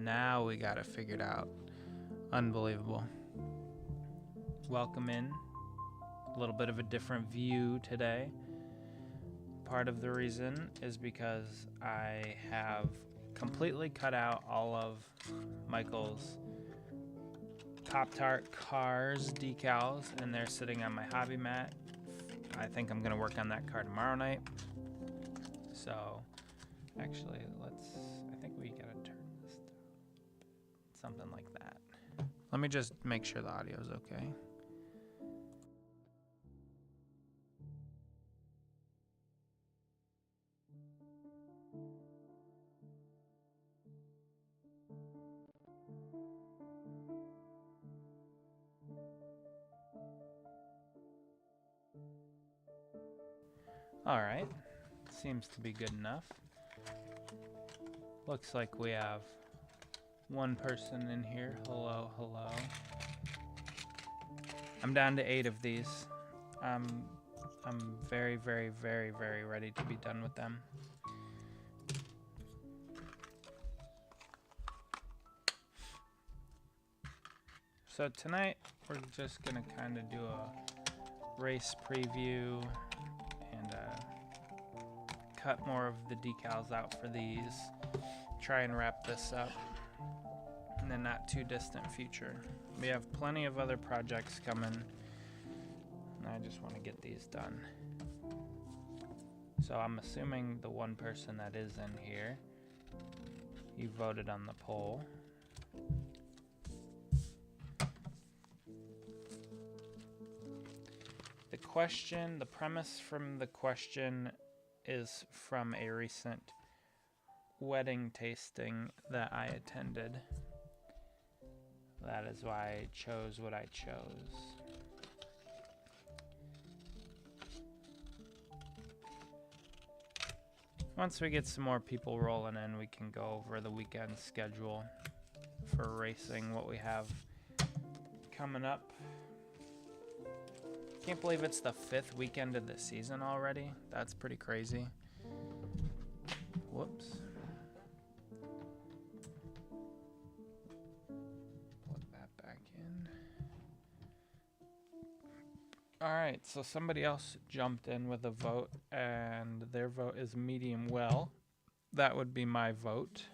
Now we got it figured out. Unbelievable. Welcome in. A little bit of a different view today. Part of the reason is because I have completely cut out all of Michael's Pop-Tart Cars decals, and they're sitting on my hobby mat. I think I'm going to work on that car tomorrow night. So, actually, I think we got to turn this down. Something like that. Let me just make sure the audio is okay. All right, seems to be good enough. Looks like we have one person in here. Hello, hello. I'm down to 8 of these. I'm very, very, very, very ready to be done with them. So tonight we're just gonna kind of do a race preview and cut more of the decals out for these. Try and wrap this up in the not too distant future. We have plenty of other projects coming, and I just want to get these done. So I'm assuming the one person that is in here, you voted on the poll. The premise from the question is from a recent wedding tasting that I attended. That is why I chose what I chose. Once we get some more people rolling in, we can go over the weekend schedule for racing, what we have coming up. Can't believe it's the 5th weekend of the season already. That's pretty crazy. Whoops. Plug that back in. Alright, so somebody else jumped in with a vote, and their vote is medium well. That would be my vote.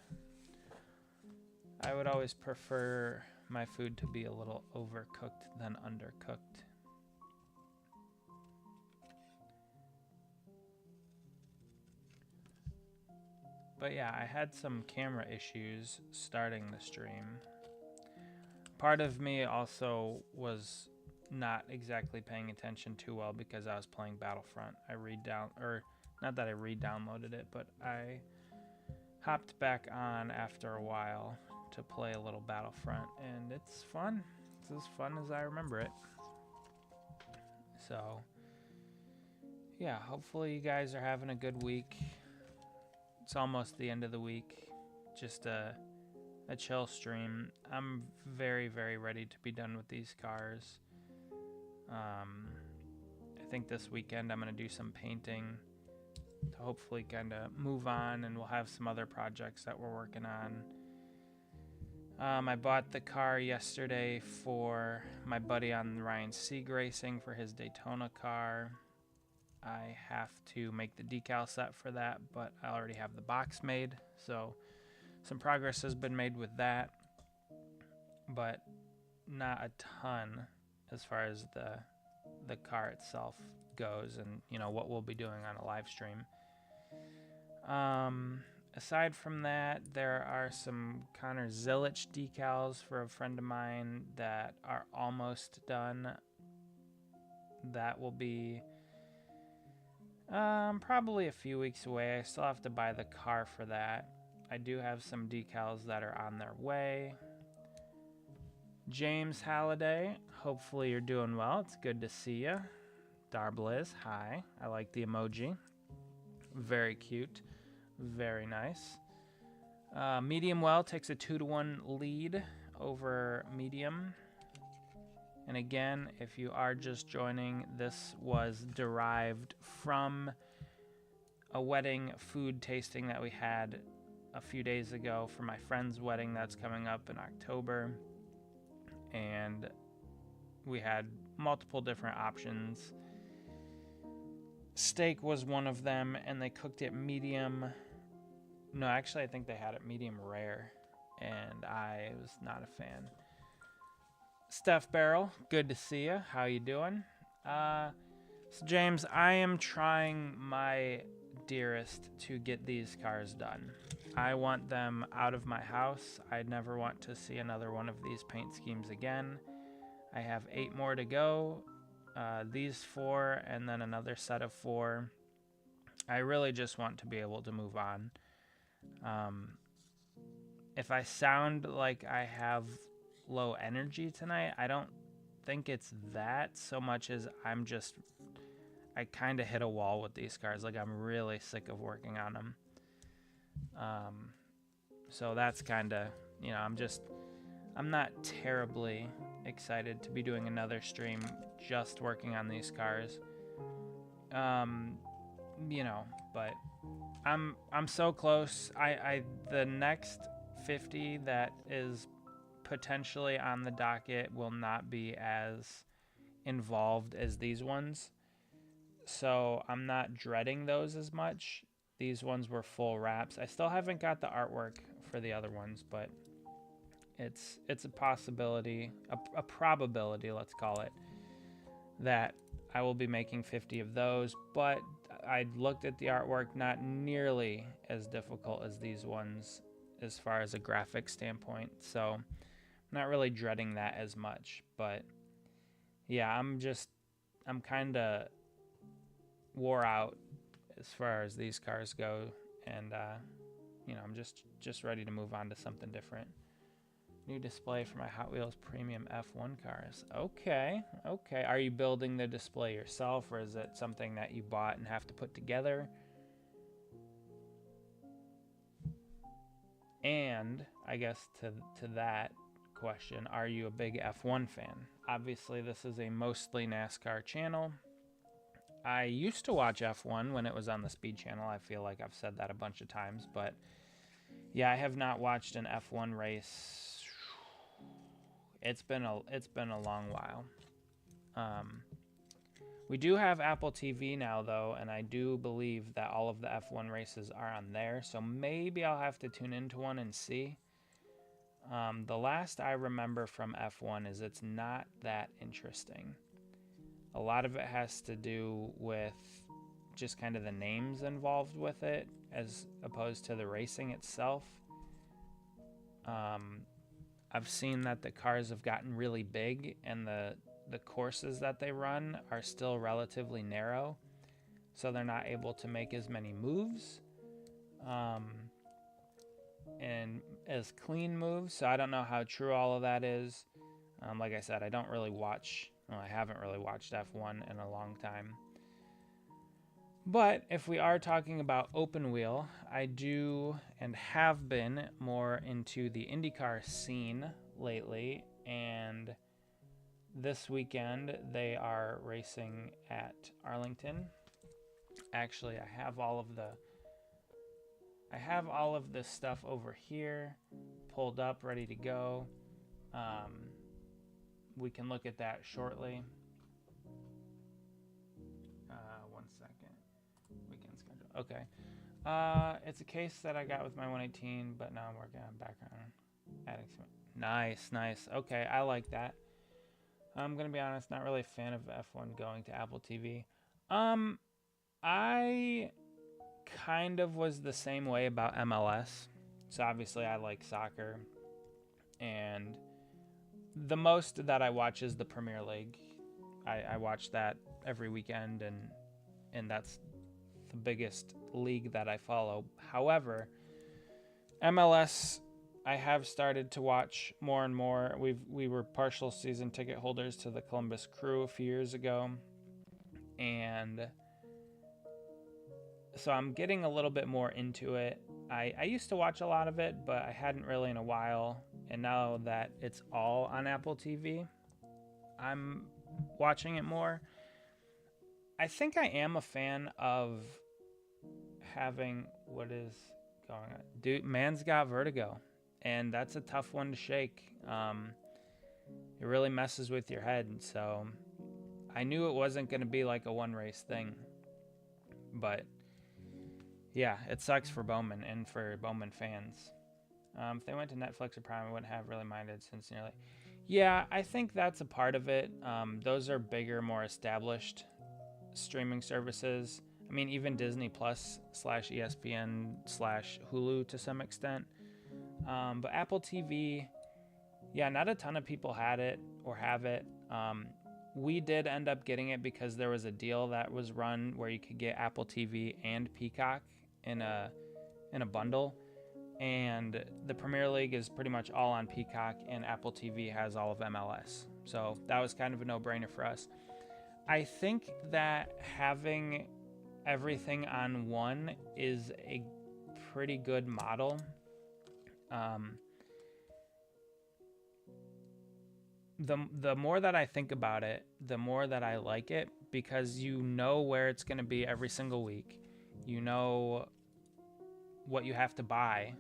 I would always prefer my food to be a little overcooked than undercooked. But yeah, I had some camera issues starting the stream. Part of me also was not exactly paying attention too well because I was playing Battlefront. Not that I re-downloaded it, but I hopped back on after a while to play a little Battlefront, and it's fun. It's as fun as I remember it. So, yeah, hopefully you guys are having a good week. It's almost the end of the week. Just a chill stream. I'm very, very ready to be done with these cars. I think this weekend I'm going to do some painting to hopefully kind of move on, and we'll have some other projects that we're working on. I bought the car yesterday for my buddy on Ryan Sieg Racing for his Daytona car. I have to make the decal set for that, but I already have the box made, so some progress has been made with that, but not a ton as far as the car itself goes, and you know what we'll be doing on a live stream. Aside from that, there are some Connor Zilich decals for a friend of mine that are almost done. That will be probably a few weeks away. I still have to buy the car for that. I do have some decals that are on their way. James Halliday, hopefully you're doing well. It's good to see you. Darbliz, hi. I like the emoji. Very cute. Very nice. Medium well takes a 2-to-1 lead over medium. And again, if you are just joining, this was derived from a wedding food tasting that we had a few days ago for my friend's wedding that's coming up in October. And we had multiple different options. Steak was one of them, and they cooked it medium. No, actually, I think they had it medium rare, and I was not a fan. Steph Barrel, good to see you. How you doing? So James, I am trying my dearest to get these cars done. I want them out of my house. I never want to see another one of these paint schemes again. I have 8 more to go. These 4 and then another set of 4. I really just want to be able to move on. If I sound like I have low energy tonight, I don't think it's that so much as I kind of hit a wall with these cars. Like, I'm really sick of working on them. So that's kind of, I'm not terribly excited to be doing another stream just working on these cars. But I'm so close. The next 50 that is potentially on the docket will not be as involved as these ones. So I'm not dreading those as much. These ones were full wraps. I still haven't got the artwork for the other ones, but it's a possibility, a probability, let's call it, that I will be making 50 of those. But I looked at the artwork, not nearly as difficult as these ones as far as a graphic standpoint. So I'm not really dreading that as much. But yeah, I'm kind of wore out as far as these cars go, and I'm just ready to move on to something different. New display for my Hot Wheels Premium F1 cars. Okay. Are you building the display yourself, or is it something that you bought and have to put together? And I guess to that question, are you a big F1 fan? Obviously, this is a mostly NASCAR channel. I used to watch F1 when it was on the Speed Channel. I feel like I've said that a bunch of times, but yeah, I have not watched an F1 race. It's been a long while. We do have Apple TV now, though, and I do believe that all of the F1 races are on there, so maybe I'll have to tune into one and see. The last I remember from F1 is it's not that interesting. A lot of it has to do with just kind of the names involved with it as opposed to the racing itself. I've seen that the cars have gotten really big and the courses that they run are still relatively narrow, so they're not able to make as many moves and as clean moves. So I don't know how true all of that is. Like I said, I haven't really watched F1 in a long time. But if we are talking about open wheel, I do and have been more into the IndyCar scene lately, and this weekend they are racing at Arlington. Actually, I have all of this stuff over here pulled up, ready to go. We can look at that shortly. One second. Weekend schedule. Okay. It's a case that I got with my 118, but now I'm working on background. Adding some. Nice. Okay, I like that. I'm gonna be honest, not really a fan of F1 going to Apple TV. I kind of was the same way about MLS. So obviously I like soccer, and the most that I watch is the Premier League. I watch that every weekend, and that's the biggest league that I follow. However, MLS, I have started to watch more and more. We were partial season ticket holders to the Columbus Crew a few years ago, and so I'm getting a little bit more into it. I used to watch a lot of it, but I hadn't really in a while, and now that it's all on Apple TV, I'm watching it more. I think I am a fan of having what is going on. Dude, man's got vertigo, and that's a tough one to shake. It really messes with your head. So I knew it wasn't going to be like a one race thing, but yeah, it sucks for Bowman and for Bowman fans. If they went to Netflix or Prime, I wouldn't have really minded since nearly. Yeah, I think that's a part of it. Those are bigger, more established streaming services. I mean, even Disney Plus / ESPN / Hulu to some extent. But Apple TV, yeah, not a ton of people had it or have it. We did end up getting it because there was a deal that was run where you could get Apple TV and Peacock in a bundle. And the Premier League is pretty much all on Peacock, and Apple TV has all of MLS. So that was kind of a no-brainer for us. I think that having everything on one is a pretty good model. The more that I think about it, the more that I like it, because you know where it's going to be every single week. You know what you have to buy.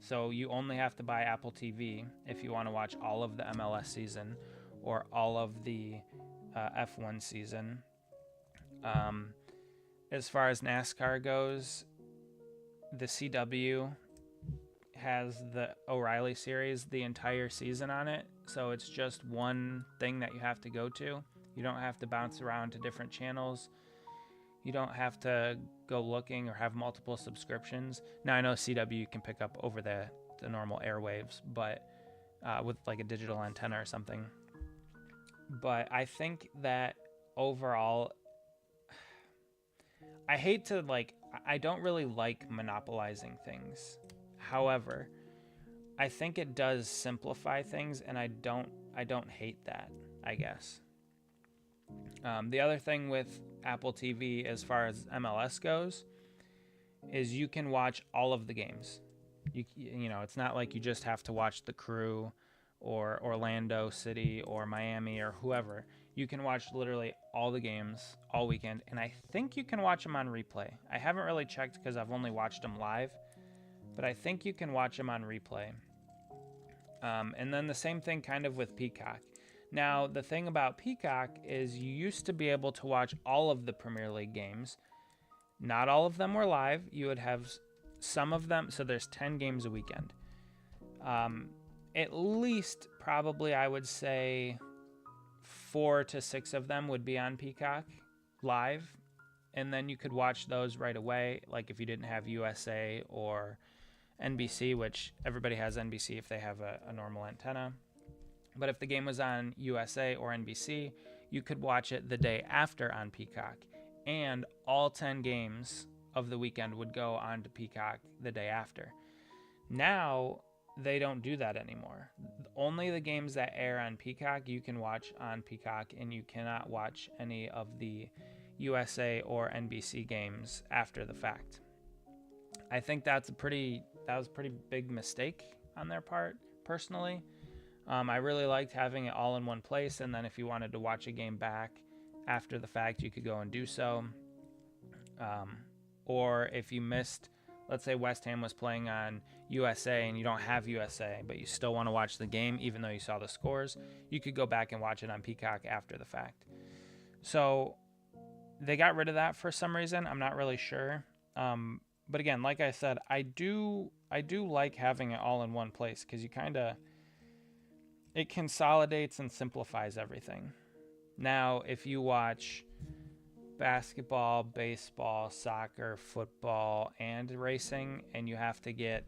So you only have to buy Apple TV if you want to watch all of the MLS season or all of the F1 season. As far as NASCAR goes, the CW has the O'Reilly series, the entire season on it. So it's just one thing that you have to go to. You don't have to bounce around to different channels. You don't have to go looking or have multiple subscriptions. Now, I know CW can pick up over the normal airwaves, but with like a digital antenna or something. But I think that overall, I hate to I don't really like monopolizing things. However, I think it does simplify things, and I don't hate that, I guess. The other thing with Apple TV as far as MLS goes is you can watch all of the games. You know, it's not like you just have to watch The Crew or Orlando City or Miami or whoever. You can watch literally all the games all weekend, and I think you can watch them on replay. I haven't really checked because I've only watched them live, but I think you can watch them on replay. And then the same thing kind of with Peacock. Now, the thing about Peacock is you used to be able to watch all of the Premier League games. Not all of them were live. You would have some of them. So there's 10 games a weekend. At least, probably, I would say 4 to 6 of them would be on Peacock live. And then you could watch those right away. Like if you didn't have USA or NBC, which everybody has NBC if they have a normal antenna. But if the game was on USA or NBC, you could watch it the day after on Peacock. And all 10 games of the weekend would go on to Peacock the day after. Now, they don't do that anymore. Only the games that air on Peacock, you can watch on Peacock, and you cannot watch any of the USA or NBC games after the fact. I think that was a pretty big mistake on their part, personally. I really liked having it all in one place, and then if you wanted to watch a game back after the fact, you could go and do so. Or if you missed, let's say West Ham was playing on USA and you don't have USA, but you still want to watch the game even though you saw the scores, you could go back and watch it on Peacock after the fact. So they got rid of that for some reason. I'm not really sure. But again, like I said, I do like having it all in one place because it consolidates and simplifies everything. Now, if you watch basketball, baseball, soccer, football, and racing, and you have to get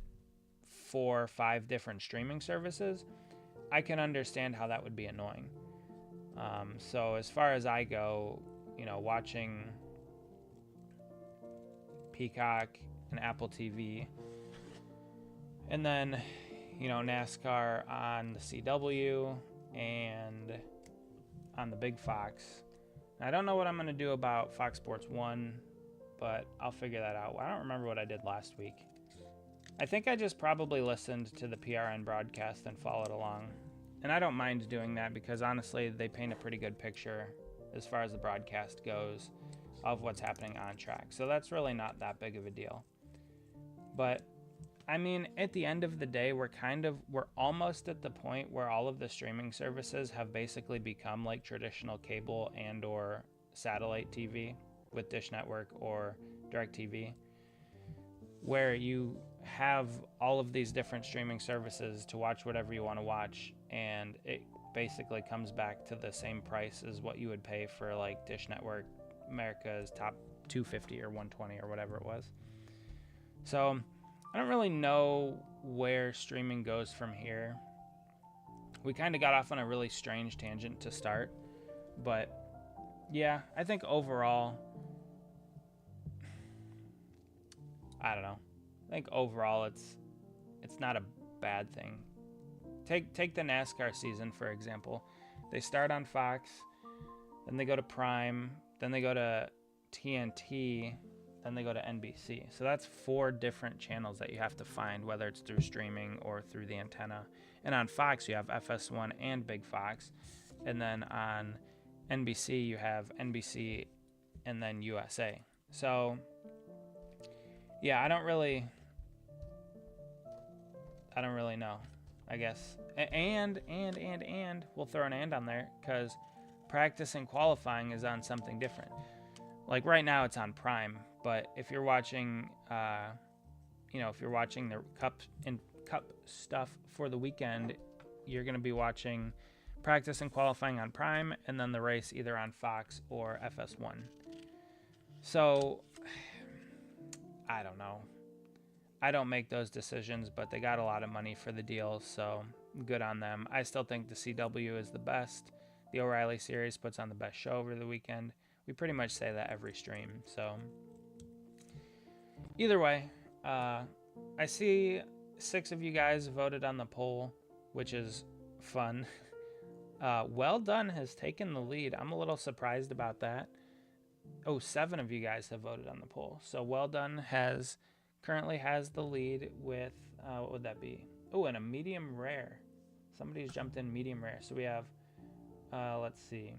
4 or 5 different streaming services, I can understand how that would be annoying. So as far as I go, watching Peacock and Apple TV, and then NASCAR on the CW and on the big Fox. I don't know what I'm going to do about Fox Sports 1, but I'll figure that out. I don't remember what I did last week. I think I just probably listened to the PRN broadcast and followed along. And I don't mind doing that because honestly, they paint a pretty good picture as far as the broadcast goes of what's happening on track. So that's really not that big of a deal. But I mean, at the end of the day, we're almost at the point where all of the streaming services have basically become like traditional cable and or satellite TV with Dish Network or DirecTV, where you have all of these different streaming services to watch whatever you want to watch, and it basically comes back to the same price as what you would pay for like Dish Network America's top 250 or 120 or whatever it was. So I don't really know where streaming goes from here. We kind of got off on a really strange tangent to start, but yeah, I think overall, I don't know. I think overall it's not a bad thing. Take the NASCAR season for example. They start on Fox, then they go to Prime, then they go to TNT, then they go to NBC. So that's 4 different channels that you have to find, whether it's through streaming or through the antenna. And on Fox, you have FS1 and Big Fox. And then on NBC, you have NBC and then USA. So, yeah, I don't really know, I guess. And we'll throw an and on there because practice and qualifying is on something different. Like right now it's on Prime, but if you're watching, if you're watching the cup stuff for the weekend, you're going to be watching practice and qualifying on Prime, and then the race either on Fox or FS1. So, I don't know. I don't make those decisions, but they got a lot of money for the deal, so good on them. I still think the CW is the best. The O'Reilly series puts on the best show over the weekend. We pretty much say that every stream. So either way, I see 6 of you guys voted on the poll, which is fun. Well Done has taken the lead. I'm a little surprised about that. 7 of you guys have voted on the poll. So Well Done currently has the lead with, what would that be? Oh, and a medium rare. Somebody's jumped in medium rare. So we have, let's see,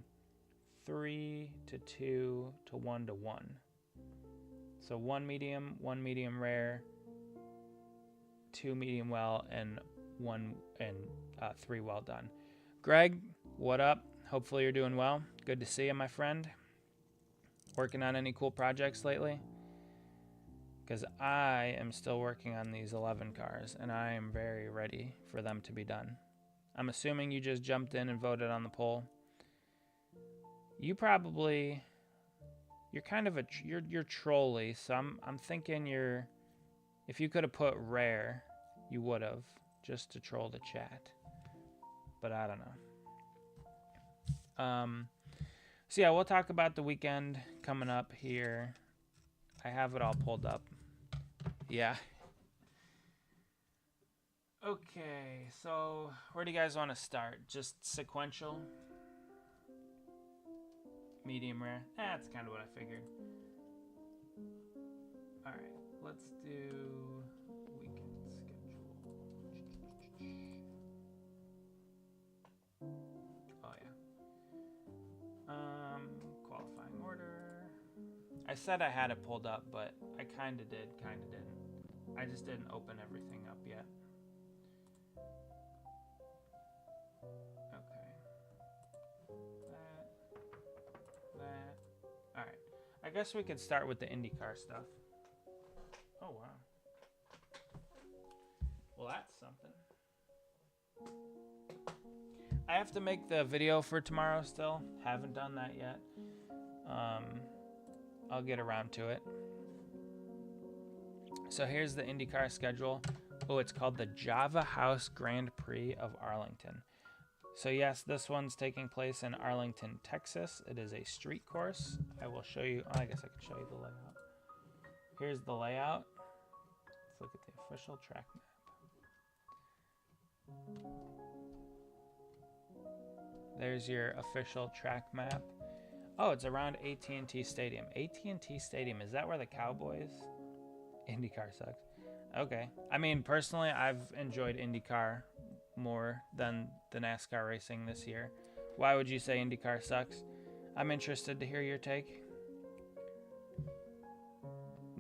3 to 2 to 1 to 1. So 1 medium rare, 2 medium well, and 3 well done. Greg, what up? Hopefully you're doing well. Good to see you, my friend. Working on any cool projects lately? Because I am still working on these 11 cars, and I am very ready for them to be done. I'm assuming you just jumped in and voted on the poll. You're kind of you're trolly, so I'm thinking if you could have put rare, you would have, just to troll the chat. But I don't know. So yeah, we'll talk about the weekend coming up here. I have it all pulled up. Yeah. Okay, so where do you guys want to start? Just sequential? Medium rare? That's kind of what I figured. Alright, let's do weekend schedule. Oh yeah. Qualifying order. I said I had it pulled up, but I kinda did, kinda didn't. I just didn't open everything up yet. Alright, I guess we could start with the IndyCar stuff. Oh, wow. Well, that's something. I have to make the video for tomorrow still. Haven't done that yet. I'll get around to it. So here's the IndyCar schedule. Oh, it's called the Java House Grand Prix of Arlington. So yes, this one's taking place in Arlington, Texas. It is a street course. I will show you, I guess I could show you the layout. Here's the layout. Let's look at the official track map. There's your official track map. Oh, it's around AT&T Stadium. AT&T Stadium, is that where the Cowboys? IndyCar sucks. Okay. I mean, personally, I've enjoyed IndyCar more than the NASCAR racing this year. Why would you say IndyCar sucks? I'm interested to hear your take.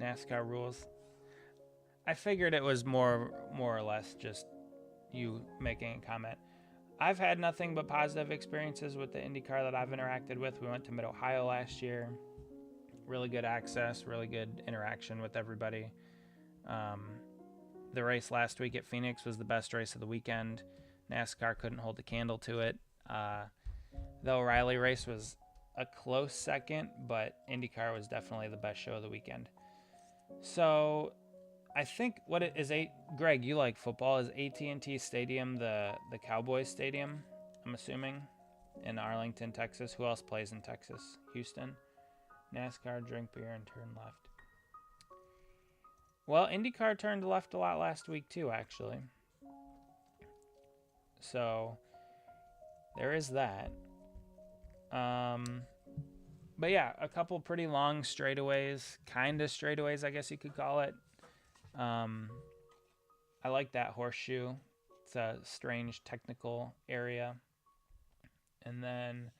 NASCAR rules. I figured it was more or less just you making a comment. I've had nothing but positive experiences with the IndyCar that I've interacted with. We went to Mid-Ohio last year. Really good access, really good interaction with everybody. The race last week at Phoenix was the best race of the weekend. NASCAR couldn't hold a candle to it. The O'Reilly race was a close second, but IndyCar was definitely the best show of the weekend. So I think Greg, you like football, is AT&T Stadium the Cowboys Stadium, I'm assuming, in Arlington, Texas? Who else plays in Texas? Houston? NASCAR, drink beer, and turn left. Well, IndyCar turned left a lot last week too, actually. So there is that. But yeah, a couple pretty long straightaways, kind of straightaways, I guess you could call it. I like that horseshoe. It's a strange technical area. And then,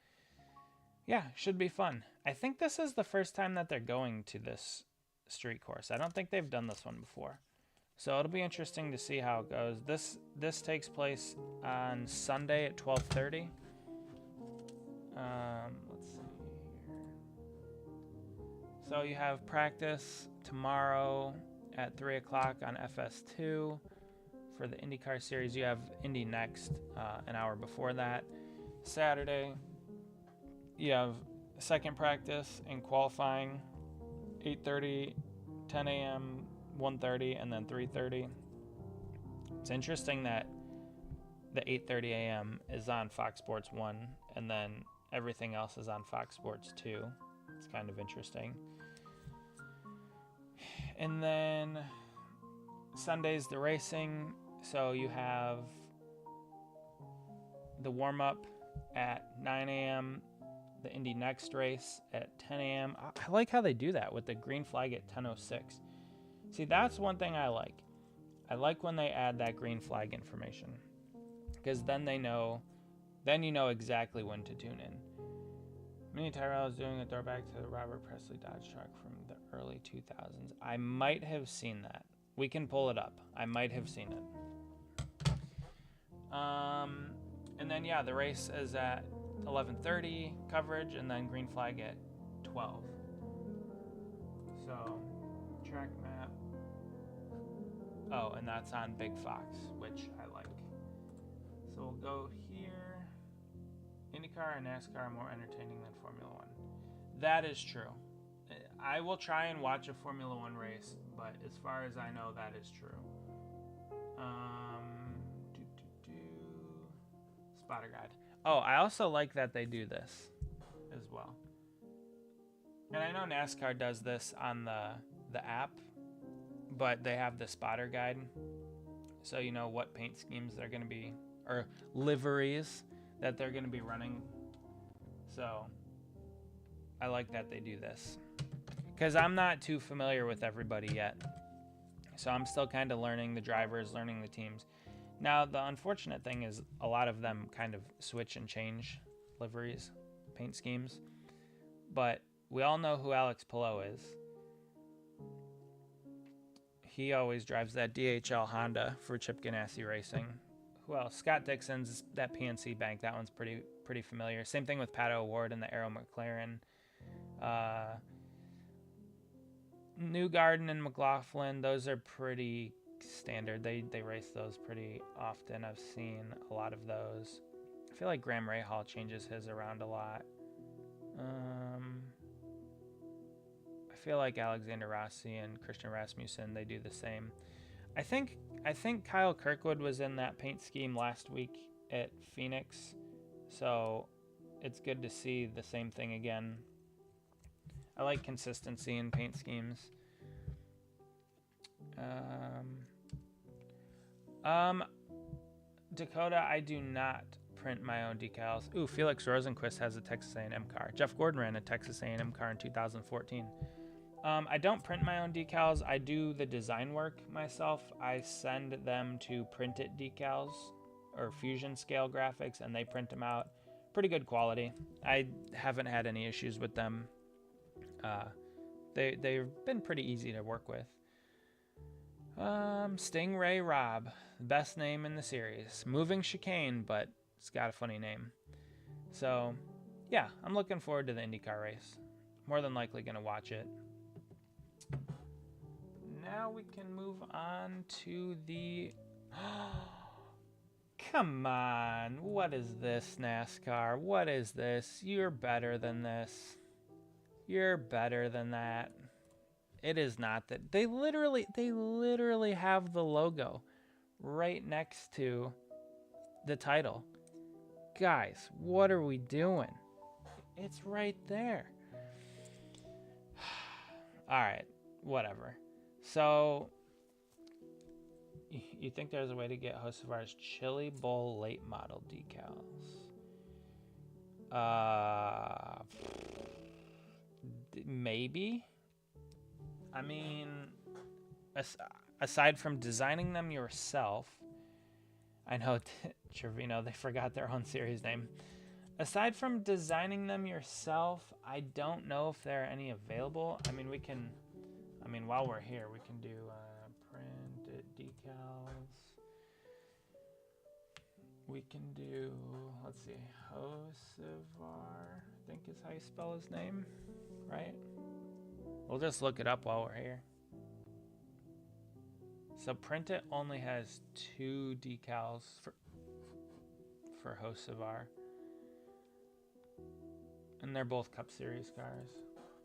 yeah, should be fun. I think this is the first time that they're going to this street course. I don't think they've done this one before. So it'll be interesting to see how it goes. This takes place on Sunday at 12:30. Let's see here. So you have practice tomorrow at 3 o'clock on FS2 for the IndyCar series. You have Indy next an hour before that. Saturday, you have second practice and qualifying, 8:30, 10 a.m., 1:30, and then 3:30. It's interesting that the 8:30 a.m. is on Fox Sports 1, and then everything else is on Fox Sports 2. It's kind of interesting. And then Sunday's the racing, so you have the warm-up at 9 a.m., the Indy Next race at 10 a.m. I like how they do that with the green flag at 10:06. See, that's one thing I like. I like when they add that green flag information, because then you know exactly when to tune in. Minnie Tyrell is doing a throwback to the Robert Presley Dodge truck from the early 2000s. I might have seen that. We can pull it up. I might have seen it. And then, yeah, the race is at 11:30 coverage, and then green flag at 12. So, track map. Oh, and that's on Big Fox, which I like. So we'll go here. IndyCar and NASCAR are more entertaining than Formula One. That is true. I will try and watch a Formula One race, but as far as I know, that is true. Spotter guide. Oh, I also like that they do this as well. And I know NASCAR does this on the app, but they have the spotter guide, so you know what paint schemes they're going to be, or liveries that they're going to be running. So I like that they do this, because I'm not too familiar with everybody yet. So I'm still kind of learning the drivers, learning the teams. Now, the unfortunate thing is a lot of them kind of switch and change liveries, paint schemes. But we all know who Alex Palou is. He always drives that DHL Honda for Chip Ganassi Racing. Who else? Scott Dixon's that PNC Bank. That one's pretty familiar. Same thing with Pato O'Ward and the Arrow McLaren. Newgarden and McLaughlin, those are pretty standard. They race those pretty often. I've seen a lot of those. I feel like Graham Rahal changes his around a lot. I feel like Alexander Rossi and Christian Rasmussen, they do the same. I think Kyle Kirkwood was in that paint scheme last week at Phoenix, so it's good to see the same thing again. I like consistency in paint schemes. Dakota, I do not print my own decals. Ooh, Felix Rosenquist has a Texas A&M car. Jeff Gordon ran a Texas A&M car in 2014. I don't print my own decals. I do the design work myself. I send them to Print It Decals or Fusion Scale Graphics, and they print them out. Pretty good quality. I haven't had any issues with them. They've been pretty easy to work with. Stingray Rob, best name in the series. Moving Chicane, but it's got a funny name. So, yeah, I'm looking forward to the IndyCar race. More than likely going to watch it. Now we can move on to the... Come on, what is this, NASCAR? What is this? You're better than this. You're better than that. It is not that. They literally have the logo right next to the title. Guys, what are we doing? It's right there. All right, whatever. So, you think there's a way to get Hocevar's Chili Bowl late model decals? Maybe. I mean, aside from designing them yourself, I know Trevino, they forgot their own series name. Aside from designing them yourself, I don't know if there are any available. I mean, while we're here, we can do printed decals. We can do, let's see, Hocevar, I think is how you spell his name, right? We'll just look it up while we're here. So Print It only has 2 decals for Hocevar. And they're both Cup Series cars.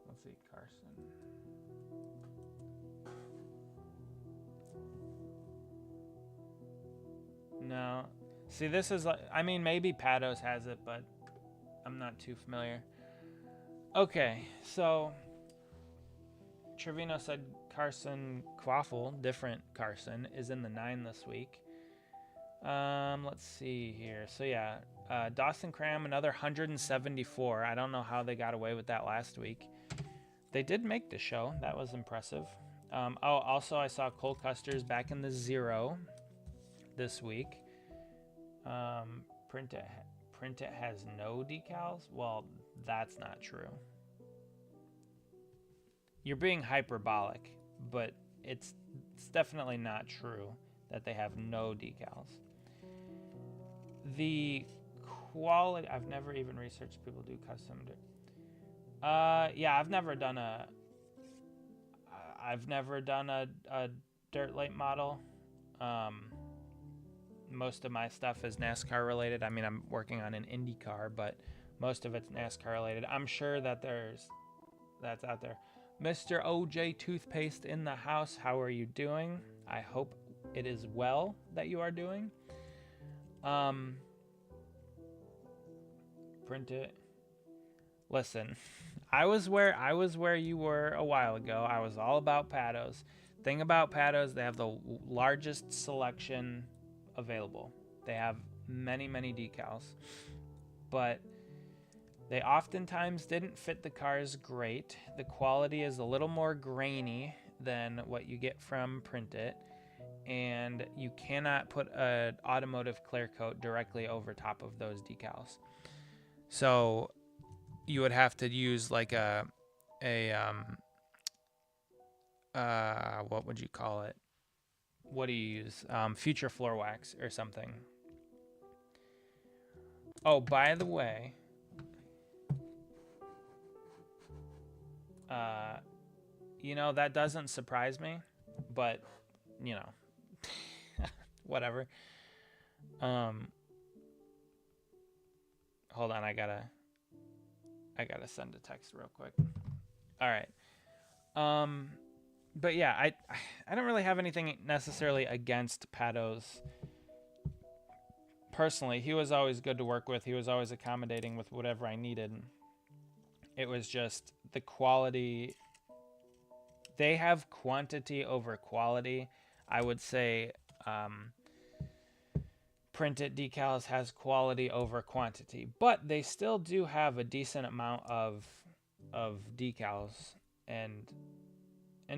Let's see, Carson. No. See, this is like, I mean, maybe Pados has it, but I'm not too familiar. Okay, so Trevino said Carson Quaffle, different Carson, is in the 9 this week. Let's see here. So yeah, Dawson Cram, another 174. I don't know how they got away with that last week. They did make the show. That was impressive. Also I saw Cole Custer's back in the 0 this week. Print It has no decals. Well, that's not true. You're being hyperbolic, but it's definitely not true that they have no decals. The quality, I've never even researched people do custom. Yeah, I've never done a dirt late model. Most of my stuff is NASCAR related. I mean, I'm working on an Indy car, but most of it's NASCAR related. I'm sure that that's out there. Mr. OJ Toothpaste in the house. How are you doing? I hope it is well that you are doing. Print It. Listen, I was where you were a while ago. I was all about Pados. Thing about Pados, they have the largest selection available. They have many decals, but they oftentimes didn't fit the cars great. The quality is a little more grainy than what you get from Print It, and you cannot put an automotive clear coat directly over top of those decals. So you would have to use like what would you call it? What do you use? Future floor wax or something. Oh, by the way, that doesn't surprise me, but whatever. Hold on, I gotta send a text real quick. All right. But yeah, I don't really have anything necessarily against Pados. Personally, he was always good to work with. He was always accommodating with whatever I needed. It was just the quality. They have quantity over quality. I would say Print It decals has quality over quantity, but they still do have a decent amount of decals and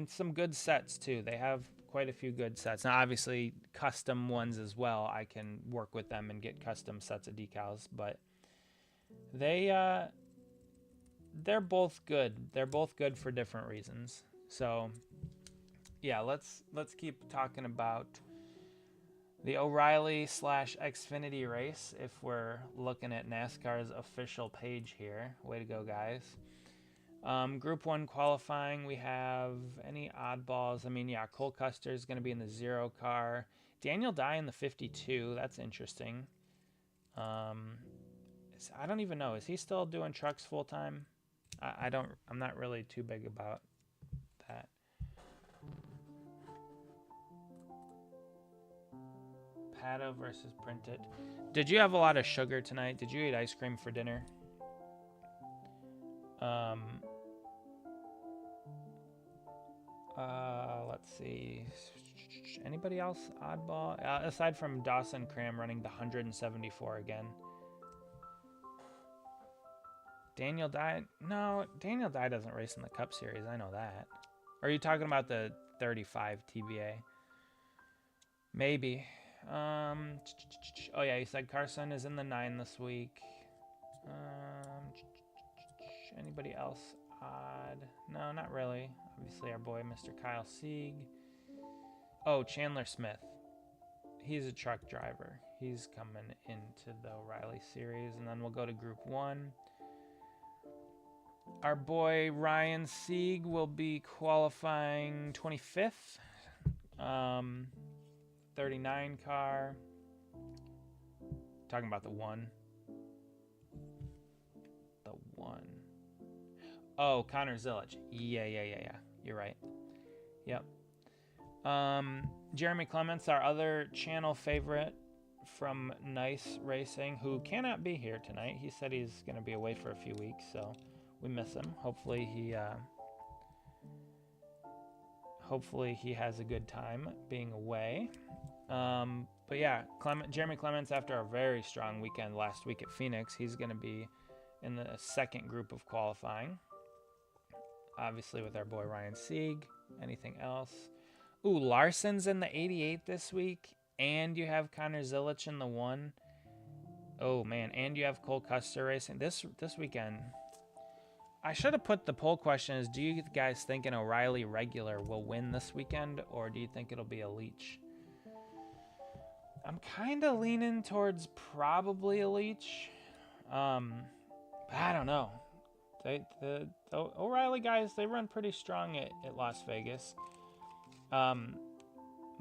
some good sets too. They have quite a few good sets. Now, obviously, custom ones as well. I can work with them and get custom sets of decals, but they're both good. They're both good for different reasons. So, yeah, let's keep talking about the O'Reilly / Xfinity race. If we're looking at NASCAR's official page here, way to go, guys. Group 1 qualifying, we have any oddballs. I mean, yeah, Cole Custer is going to be in the 0 car. Daniel Dye in the 52. That's interesting. I don't even know. Is he still doing trucks full time? I'm not really too big about that. Pato versus Printed. Did you have a lot of sugar tonight? Did you eat ice cream for dinner? Let's see. Anybody else oddball? Aside from Dawson Cram running the 174 again. Daniel Dye? No, Daniel Dye doesn't race in the Cup Series. I know that. Or are you talking about the 35 TBA? Maybe. Oh yeah, you said Carson is in the 9 this week. Anybody else odd? No, not really. Obviously, our boy, Mr. Kyle Sieg. Oh, Chandler Smith. He's a truck driver. He's coming into the O'Reilly series. And then we'll go to Group 1. Our boy, Ryan Sieg, will be qualifying 25th. 39 car. Talking about the 1. The 1. Oh, Connor Zilic. Yeah. You're right. Yep. Jeremy Clements, our other channel favorite from Nice Racing, who cannot be here tonight. He said he's going to be away for a few weeks, so we miss him. Hopefully he has a good time being away. But yeah, Jeremy Clements, after a very strong weekend last week at Phoenix, he's going to be in the second group of qualifying. Obviously with our boy Ryan Sieg. Anything else? Ooh, Larson's in the 88 this week, and you have Connor Zilic in the 1. Oh man, and you have Cole Custer racing this weekend. I should have put the poll question is, do you guys think an O'Reilly regular will win this weekend, or do you think it'll be a Leach? I'm kind of leaning towards probably a Leach. But I don't know. The O'Reilly guys, they run pretty strong at Las Vegas.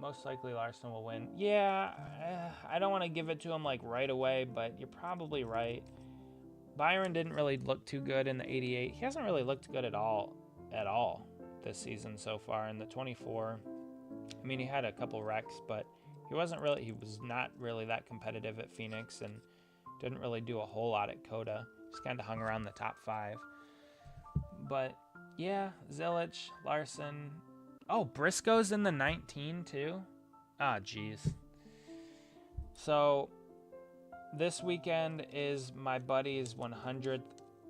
Most likely Larson will win. Yeah, I don't want to give it to him like right away, but you're probably right. Byron didn't really look too good in the 88. He hasn't really looked good at all this season so far. In the 24, I mean, he had a couple wrecks, but he was not really that competitive at Phoenix and didn't really do a whole lot at Coda. Just kind of hung around the top 5. But yeah, Zilic, Larson. Oh, Briscoe's in the 19 too. Ah, geez. So this weekend is my buddy's 100th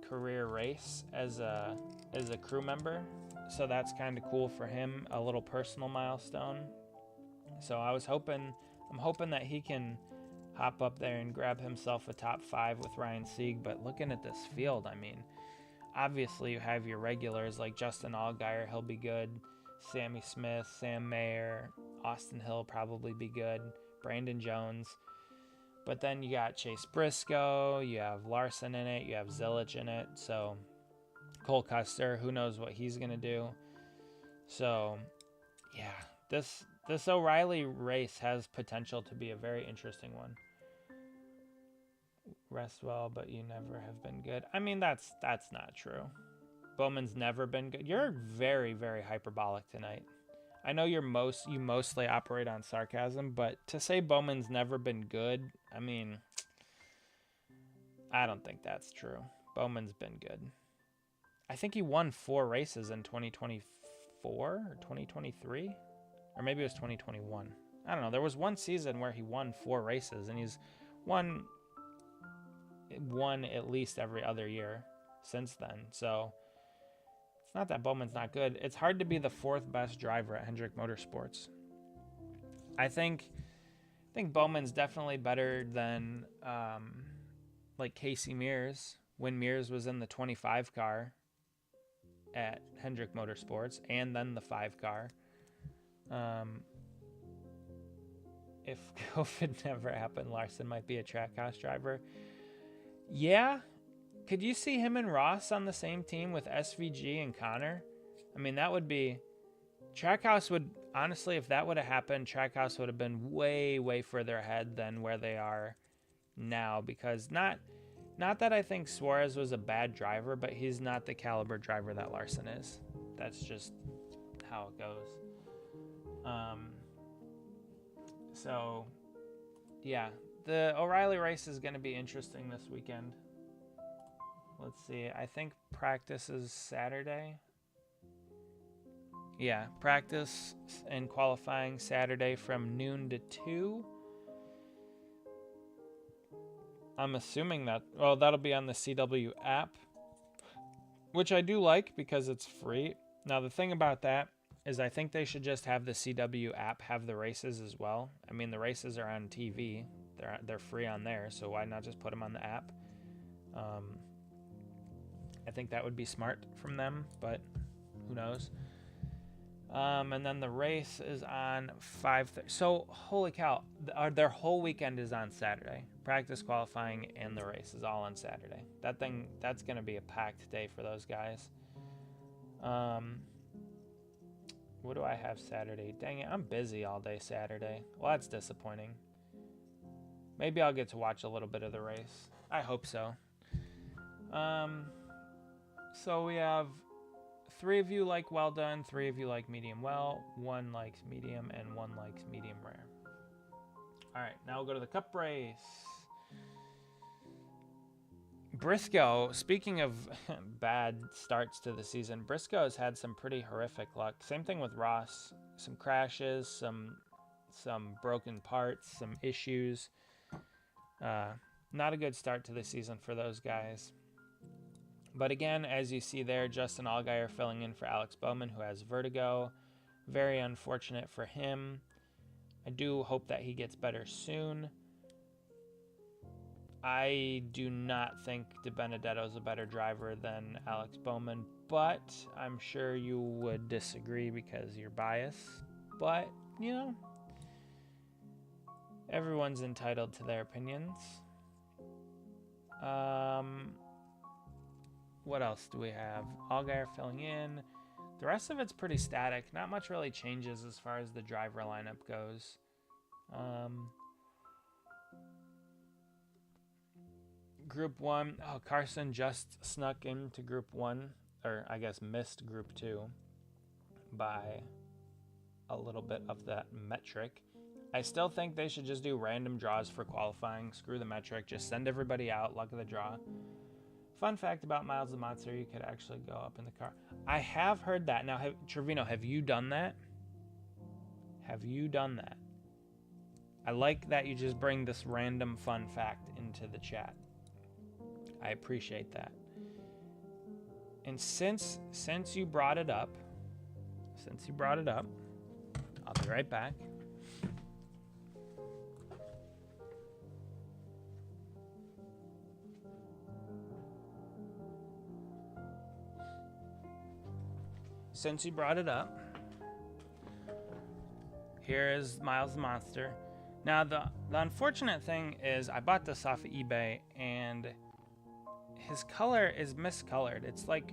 career race as a crew member. So that's kind of cool for him, a little personal milestone. So I'm hoping that he can hop up there and grab himself a top 5 with Ryan Sieg. But looking at this field, I mean, obviously you have your regulars like Justin Allgaier, he'll be good. Sammy Smith, Sam Mayer, Austin Hill probably be good. Brandon Jones. But then you got Chase Briscoe, you have Larson in it, you have Zilic in it. So Cole Custer, who knows what he's going to do. So yeah, this O'Reilly race has potential to be a very interesting one. Rest well, but you never have been good. I mean, that's not true. Bowman's never been good. You're very, very hyperbolic tonight. I know you mostly operate on sarcasm, but to say Bowman's never been good, I mean, I don't think that's true. Bowman's been good. I think he won 4 races in 2024 or 2023, or maybe it was 2021. I don't know. There was one season where he won 4 races, and he's won at least every other year since then. So it's not that Bowman's not good. It's hard to be the 4th best driver at Hendrick Motorsports. I think Bowman's definitely better than like Casey Mears when Mears was in the 25 car at Hendrick Motorsports and then the 5 car. If COVID never happened, Larson might be a Trackhouse driver. Yeah. Could you see him and Ross on the same team with SVG and Connor? I mean, that would be... Trackhouse would... Honestly, if that would have happened, Trackhouse would have been way, way further ahead than where they are now. Because not that I think Suarez was a bad driver, but he's not the caliber driver that Larson is. That's just how it goes. So, yeah. The O'Reilly race is going to be interesting this weekend. Let's see. I think practice is Saturday. Yeah, practice and qualifying Saturday from noon to 2. I'm assuming that... Well, that'll be on the CW app, which I do like because it's free. Now, the thing about that is I think they should just have the CW app have the races as well. I mean, the races are on TV. They're free on there, so why not just put them on the app? I think that would be smart from them, but who knows? And then the race is on 5:30. So, holy cow, their whole weekend is on Saturday. Practice, qualifying, and the race is all on Saturday. That's going to be a packed day for those guys. What do I have Saturday? Dang it, I'm busy all day Saturday. Well, that's disappointing. Maybe I'll get to watch a little bit of the race. I hope so. So we have 3 of you like well done, 3 of you like medium well, 1 likes medium, and 1 likes medium rare. All right, now we'll go to the cup race. Briscoe, speaking of bad starts to the season, Briscoe has had some pretty horrific luck. Same thing with Ross. Some crashes, some broken parts, some issues. Not a good start to the season for those guys. But again, as you see there, Justin Allgaier filling in for Alex Bowman, who has vertigo. Very unfortunate for him. I do hope that he gets better soon. I do not think DiBenedetto is a better driver than Alex Bowman, but I'm sure you would disagree because you're biased. But, you know, everyone's entitled to their opinions. What else do we have? Allgaier filling in. The rest of it's pretty static. Not much really changes as far as the driver lineup goes. Group 1. Oh, Carson just snuck into Group 1. Or, I guess, missed Group 2 by a little bit of that metric. I still think they should just do random draws for qualifying. Screw the metric. Just send everybody out. Luck of the draw. Fun fact about Miles the Monster, you could actually go up in the car. I have heard that. Now, Trevino, have you done that? Have you done that? I like that you just bring this random fun fact into the chat. I appreciate that. And since you brought it up, I'll be right back. Since you brought it up, here is Miles the Monster. Now, the unfortunate thing is I bought this off of eBay, and his color is miscolored. It's like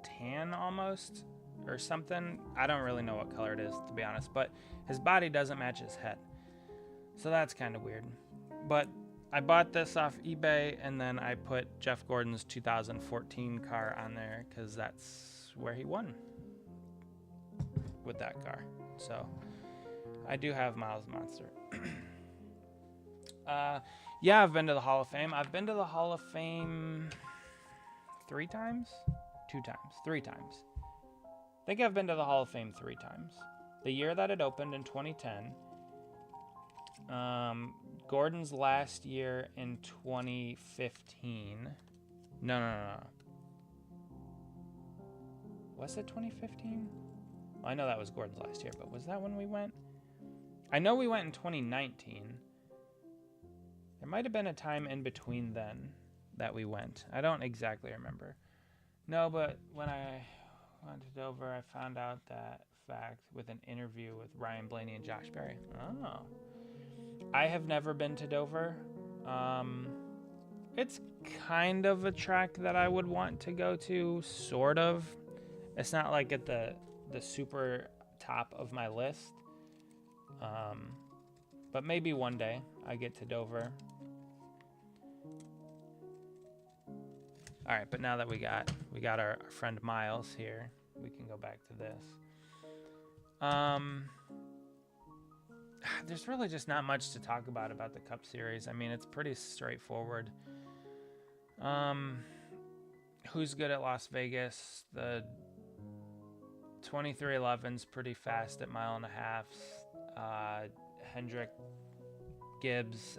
tan almost, or something. I don't really know what color it is, to be honest, but his body doesn't match his head. So that's kind of weird. But I bought this off eBay, and then I put Jeff Gordon's 2014 car on there, because that's where he won with that car. So I do have Miles Monster. Yeah, I've been to the Hall of Fame. I've been to the Hall of Fame 3 times? 2 times. 3 times. I think I've been to the Hall of Fame 3 times. The year that it opened in 2010. Gordon's last year in 2015. No. Was it 2015? Well, I know that was Gordon's last year, but was that when we went? I know we went in 2019. There might have been a time in between then that we went. I don't exactly remember. No, but when I went to Dover, I found out that fact, with an interview with Ryan Blaney and Josh Berry. Oh. I have never been to Dover. It's kind of a track that I would want to go to, sort of. It's not like at the super top of my list. But maybe one day I get to Dover. All right, but now that we got our friend Miles here, we can go back to this. There's really just not much to talk about the Cup Series. I mean, it's pretty straightforward. Who's good at Las Vegas? The 2311's pretty fast at 1.5 miles. Hendrick, Gibbs,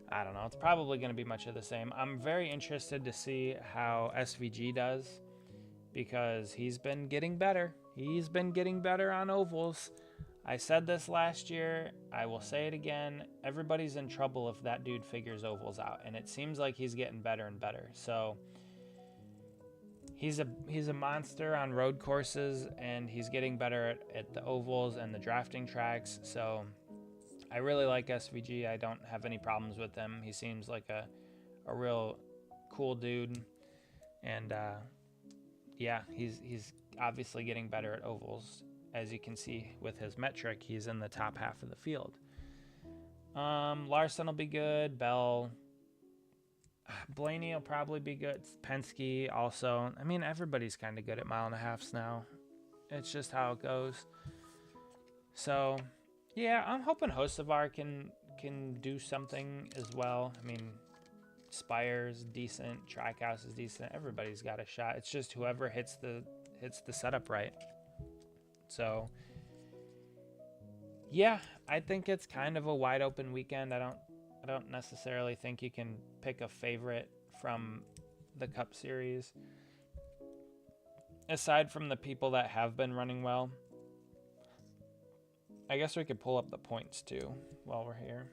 I don't know. It's probably going to be much of the same. I'm very interested to see how SVG does because he's been getting better. He's been getting better on ovals. I said this last year. I will say it again. Everybody's in trouble if that dude figures ovals out, and it seems like he's getting better and better. So he's a monster on road courses, and he's getting better at the ovals and the drafting tracks. So I really like SVG. I don't have any problems with him. He seems like a real cool dude, and yeah, he's obviously getting better at ovals. As you can see with his metric, he's in the top half of the field. Larson will be good. Bell, Blaney will probably be good. Penske also. I mean, everybody's kind of good at 1.5 miles now. It's just how it goes. So, yeah, I'm hoping Hocevar can do something as well. I mean, Spire's decent. Trackhouse is decent. Everybody's got a shot. It's just whoever hits the setup right. So, yeah, I think it's kind of a wide open weekend. I don't necessarily think you can pick a favorite from the Cup Series. Aside from the people that have been running well. I guess we could pull up the points too while we're here.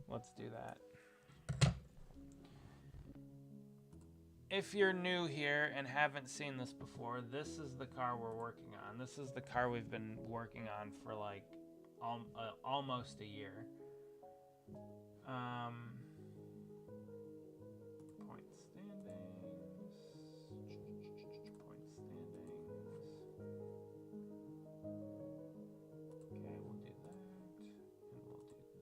Let's do that. If you're new here and haven't seen this before, this is the car we're working on. This is the car we've been working on for like almost a year. Point standings. Okay, we'll do that. And we'll do that.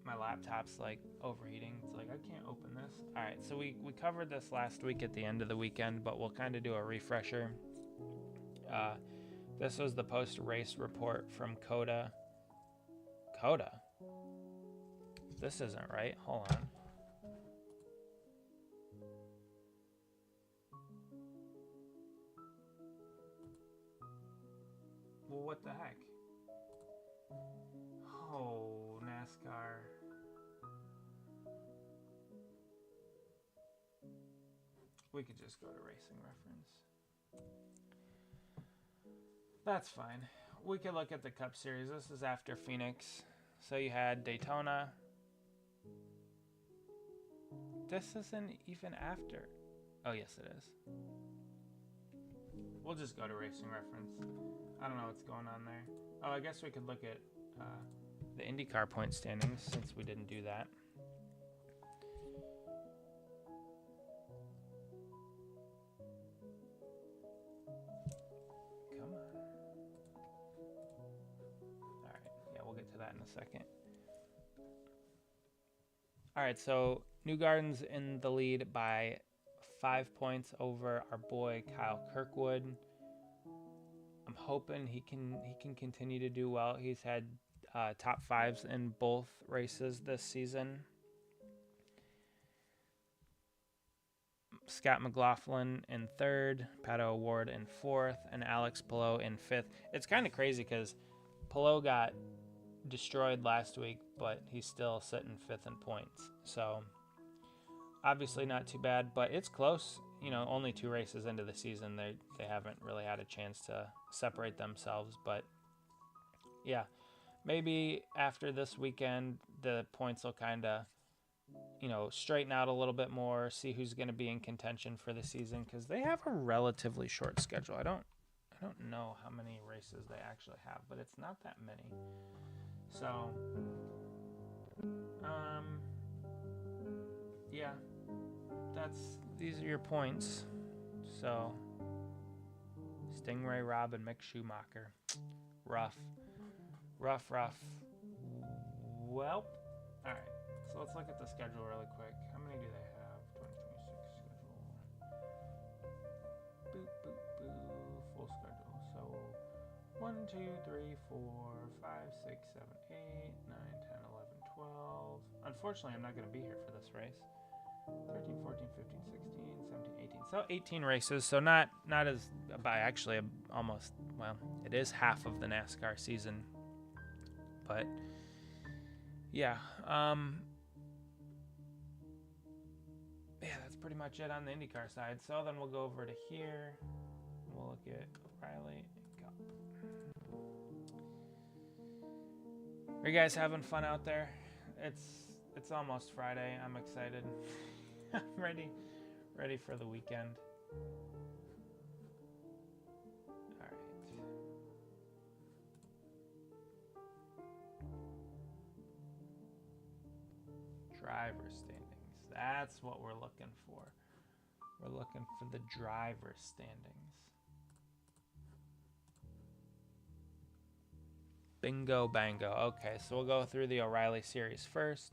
My laptop's like overheating. It's like I can't open this. All right, so we covered this last week at the end of the weekend, but we'll kind of do a refresher. This was the post-race report from Coda. Coda? This isn't right. Hold on. Well, what the heck? Oh, NASCAR. We could just go to Racing Reference. That's fine. We could look at the Cup Series. This is after Phoenix. So you had Daytona. This isn't even after. Oh, yes, it is. We'll just go to Racing Reference. I don't know what's going on there. Oh, I guess we could look at the IndyCar point standings since we didn't do that. Come on. All right. Yeah, we'll get to that in a second. All right, so Newgarden's in the lead by 5 points over our boy Kyle Kirkwood. I'm hoping he can continue to do well. He's had top fives in both races this season. Scott McLaughlin in third, Pato O'Ward in fourth, and Alex Palou in fifth. It's kind of crazy because Palou got destroyed last week, but he's still sitting fifth in points. So obviously not too bad, but it's close. You know, only 2 races into the season, they haven't really had a chance to separate themselves. But yeah, maybe after this weekend, the points will kind of straighten out a little bit more, see who's going to be in contention for the season, because they have a relatively short schedule. I don't know how many races they actually have, but it's not that many. So, yeah, these are your points. So, Stingray, Rob, and Mick Schumacher. Rough. Well, all right. So let's look at the schedule really quick. How many do they have? 2026 schedule. Boop, boop, boop. Full schedule. So 1, 2, 3, 4, 5, 6, 7, 8, 9, 10, 11, 12. Unfortunately, I'm not going to be here for this race. 13, 14, 15, 16, 17, 18. So 18 races. So not as, by actually almost, well, it is half of the NASCAR season. But yeah, that's pretty much it on the IndyCar side. So then we'll go over to here. We'll look at O'Reilly and Cup. Are you guys having fun out there? It's almost Friday. I'm excited. I'm ready for the weekend. All right. Driver standings. That's what we're looking for. We're looking for the driver standings. Bingo bango. Okay, so we'll go through the O'Reilly series first.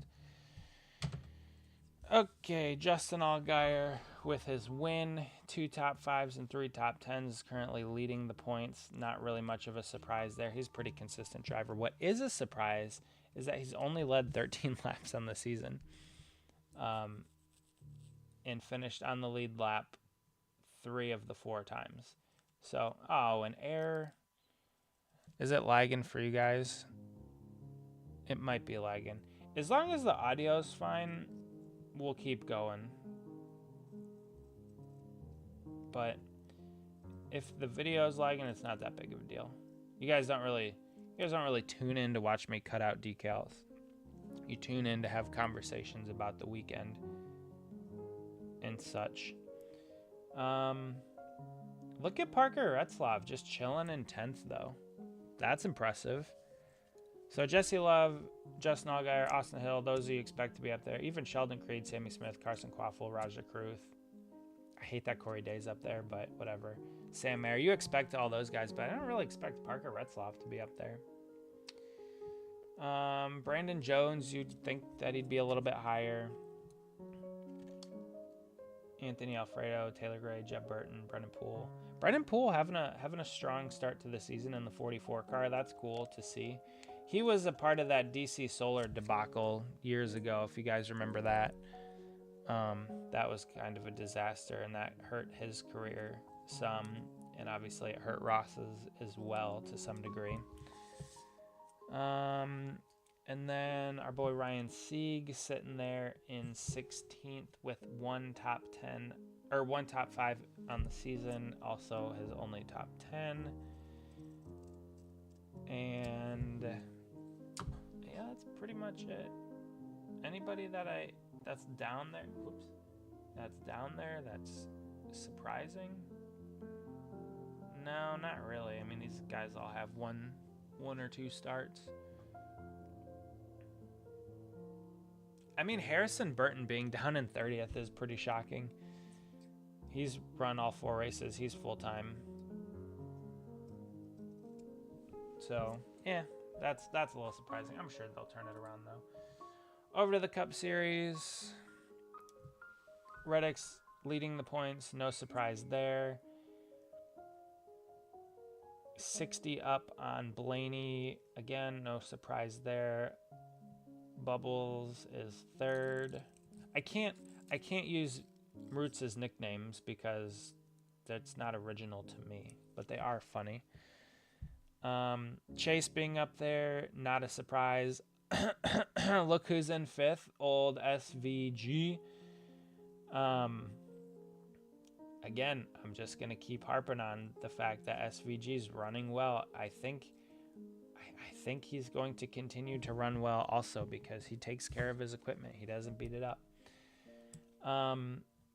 Okay, Justin Allgaier with his win, 2 top 5s and 3 top 10s, is currently leading the points. Not really much of a surprise there. He's a pretty consistent driver. What is a surprise is that he's only led 13 laps on the season, and finished on the lead lap 3 of the 4 times. So, an error. Is it lagging for you guys? It might be lagging. As long as the audio's fine, we'll keep going. But if the video's lagging, it's not that big of a deal. You guys don't really tune in to watch me cut out decals. You tune in to have conversations about the weekend and such. Look at Parker Retzlaff just chilling in 10th though. That's impressive. So Jesse Love, Justin Allgaier, Austin Hill, those you expect to be up there. Even Sheldon Creed, Sammy Smith, Carson Quaffle, Rajah Caruth. I hate that Corey Day's up there, but whatever. Sam Mayer, you expect all those guys, but I don't really expect Parker Retzlaff to be up there. Brandon Jones, you'd think that he'd be a little bit higher. Anthony Alfredo, Taylor Gray, Jeb Burton, Brendan Poole. Brendan Poole having a strong start to the season in the 44 car. That's cool to see. He was a part of that DC Solar debacle years ago, if you guys remember that. That was kind of a disaster, and that hurt his career some, and obviously it hurt Ross's as well to some degree. And then our boy Ryan Sieg sitting there in 16th with 1 top 5 on the season, also his only top 10. And yeah, that's pretty much it. Anybody that's down there, that's surprising? No, not really. I mean, these guys all have one or 2 starts. I mean, Harrison Burton being down in 30th is pretty shocking. He's run all 4 races. He's full-time. So, yeah, that's a little surprising. I'm sure they'll turn it around, though. Over to the Cup Series. Reddick's leading the points. No surprise there. 60 up on Blaney. Again, no surprise there. Bubbles is 3rd. I can't use Roots' nicknames because that's not original to me, but they are funny. Chase being up there, not a surprise. Look who's in 5th, old SVG. Again, I'm just going to keep harping on the fact that SVG's running well. I think think he's going to continue to run well also because he takes care of his equipment. He doesn't beat it up.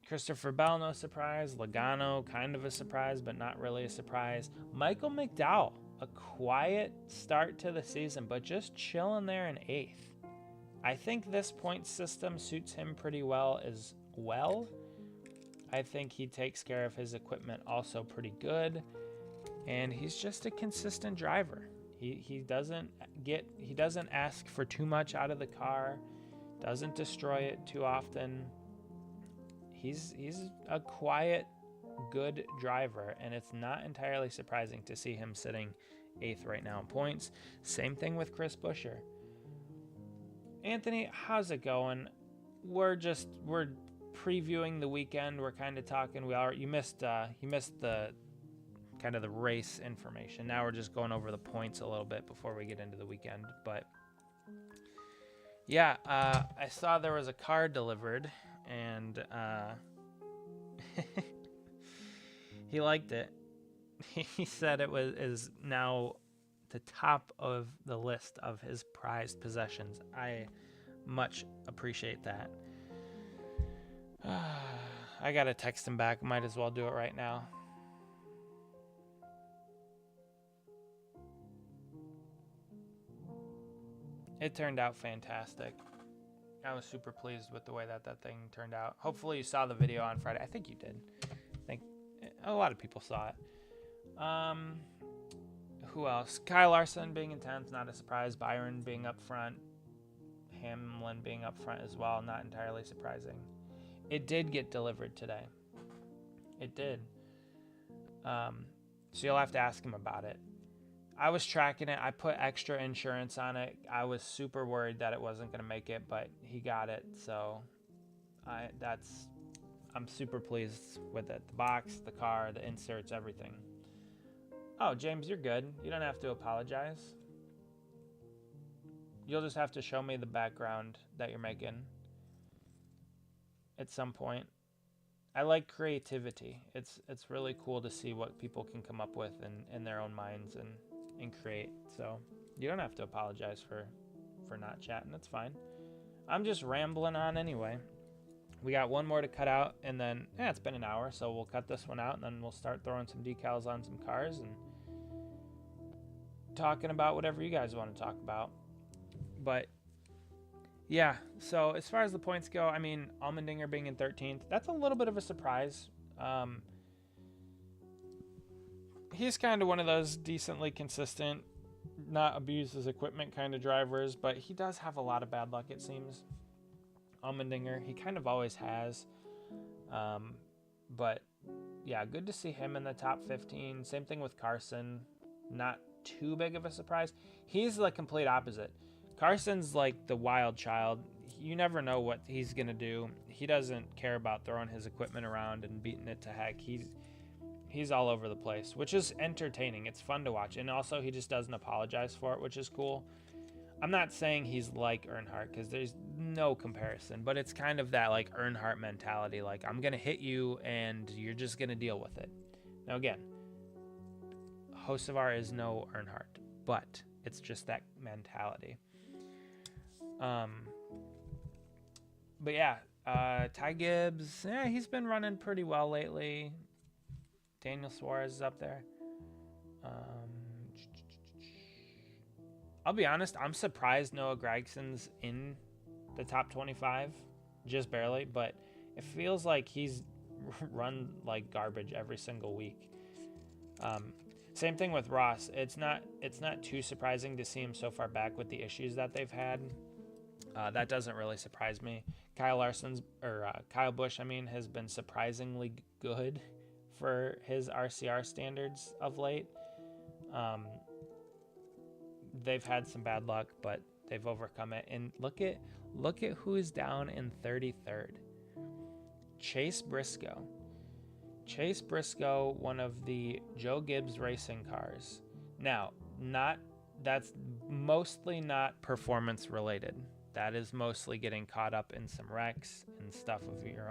Christopher Bell, no surprise. Logano, kind of a surprise, but not really a surprise. Michael McDowell, a quiet start to the season, but just chilling there in 8th. I think this point system suits him pretty well as well. I think he takes care of his equipment also pretty good. And he's just a consistent driver. He doesn't ask for too much out of the car, doesn't destroy it too often. He's a quiet, good driver, and it's not entirely surprising to see him sitting 8th right now in points. Same thing with Chris Buescher. Anthony, how's it going? We're previewing the weekend. We're kind of talking. You missed the kind of the race information. Now we're just going over the points a little bit before we get into the weekend. But yeah, I saw there was a car delivered, and he liked it. He said is now the top of the list of his prized possessions. I much appreciate that. I gotta text him back. Might as well do it right now. It turned out fantastic. I was super pleased with the way that thing turned out. Hopefully you saw the video on Friday. I think you did. I think a lot of people saw it. Who else? Kyle Larson being in 10th, not a surprise. Byron being up front. Hamlin being up front as well, not entirely surprising. It did get delivered today. It did. So you'll have to ask him about it. I was tracking it. I put extra insurance on it. I was super worried that it wasn't going to make it, but he got it. So I'm super pleased with it. The box, the car, the inserts, everything. Oh, James, you're good. You don't have to apologize. You'll just have to show me the background that you're making at some point. I like creativity. It's really cool to see what people can come up with in their own minds and create. So you don't have to apologize for not chatting. That's fine. I'm just rambling on anyway. We got one more to cut out, and then it's been an hour, so we'll cut this one out, and then we'll start throwing some decals on some cars and talking about whatever you guys want to talk about. But yeah, so as far as the points go, I mean, Allmendinger being in 13th, that's a little bit of a surprise. He's kind of one of those decently consistent, not abuse his equipment kind of drivers, but he does have a lot of bad luck, it seems. Allmendinger, he kind of always has. But yeah, good to see him in the top 15. Same thing with Carson. Not too big of a surprise. He's the complete opposite. Carson's like the wild child. You never know what he's going to do. He doesn't care about throwing his equipment around and beating it to heck. He's all over the place, which is entertaining. It's fun to watch. And also, he just doesn't apologize for it, which is cool. I'm not saying he's like Earnhardt because there's no comparison, but it's kind of that like Earnhardt mentality. Like, I'm going to hit you and you're just going to deal with it. Now, again, Hocevar is no Earnhardt, but it's just that mentality. But yeah, Ty Gibbs, he's been running pretty well lately. Daniel Suarez is up there. I'll be honest, I'm surprised Noah Gragson's in the top 25, just barely, but it feels like he's run like garbage every single week. Same thing with Ross. It's not too surprising to see him so far back with the issues that they've had. That doesn't really surprise me. Kyle Busch, has been surprisingly good for his RCR standards of late. They've had some bad luck, but they've overcome it. And look at who's down in 33rd. Chase Briscoe. Chase Briscoe, one of the Joe Gibbs racing cars. Now, that's mostly not performance related. That is mostly getting caught up in some wrecks and stuff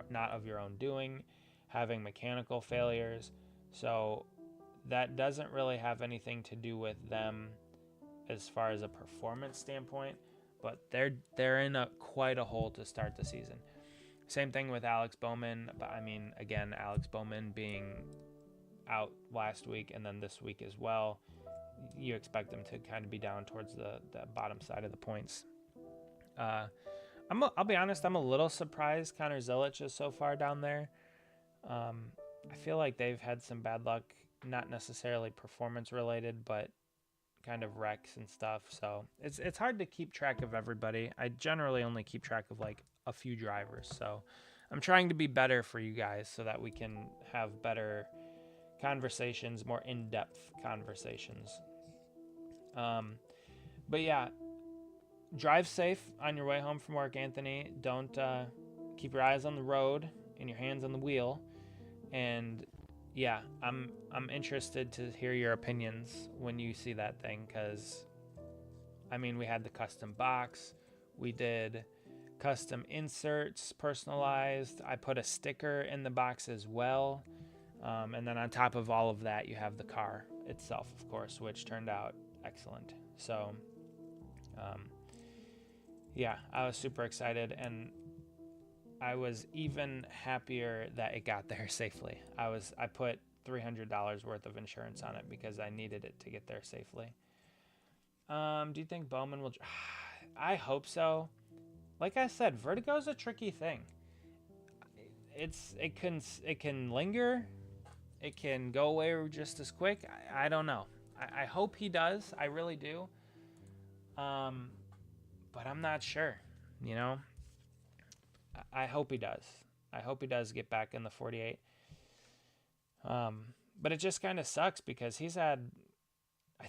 not of your own doing, having mechanical failures. So that doesn't really have anything to do with them as far as a performance standpoint, but they're in quite a hole to start the season. Same thing with Alex Bowman, but I mean, again, Alex Bowman being out last week and then this week as well, you expect them to kind of be down towards the bottom side of the points. I'll be honest, I'm a little surprised Connor Zilic is so far down there. I feel like they've had some bad luck, not necessarily performance related, but kind of wrecks and stuff. So it's hard to keep track of everybody. I generally only keep track of like a few drivers. So I'm trying to be better for you guys so that we can have better conversations, more in-depth conversations. But yeah, drive safe on your way home from work, Anthony. Don't keep your eyes on the road and your hands on the wheel. And yeah, I'm interested to hear your opinions when you see that thing, because I mean, we had the custom box, we did custom inserts, personalized. I put a sticker in the box as well, and then on top of all of that, you have the car itself, of course, which turned out excellent. So yeah, I was super excited, and I was even happier that it got there safely. I put $300 worth of insurance on it because I needed it to get there safely. Do you think Bowman will? I hope so. Like I said, vertigo is a tricky thing. It can linger, it can go away just as quick. I don't know. I hope he does. I really do. But I'm not sure. You know. I hope he does. I hope he does get back in the 48. But it just kind of sucks because I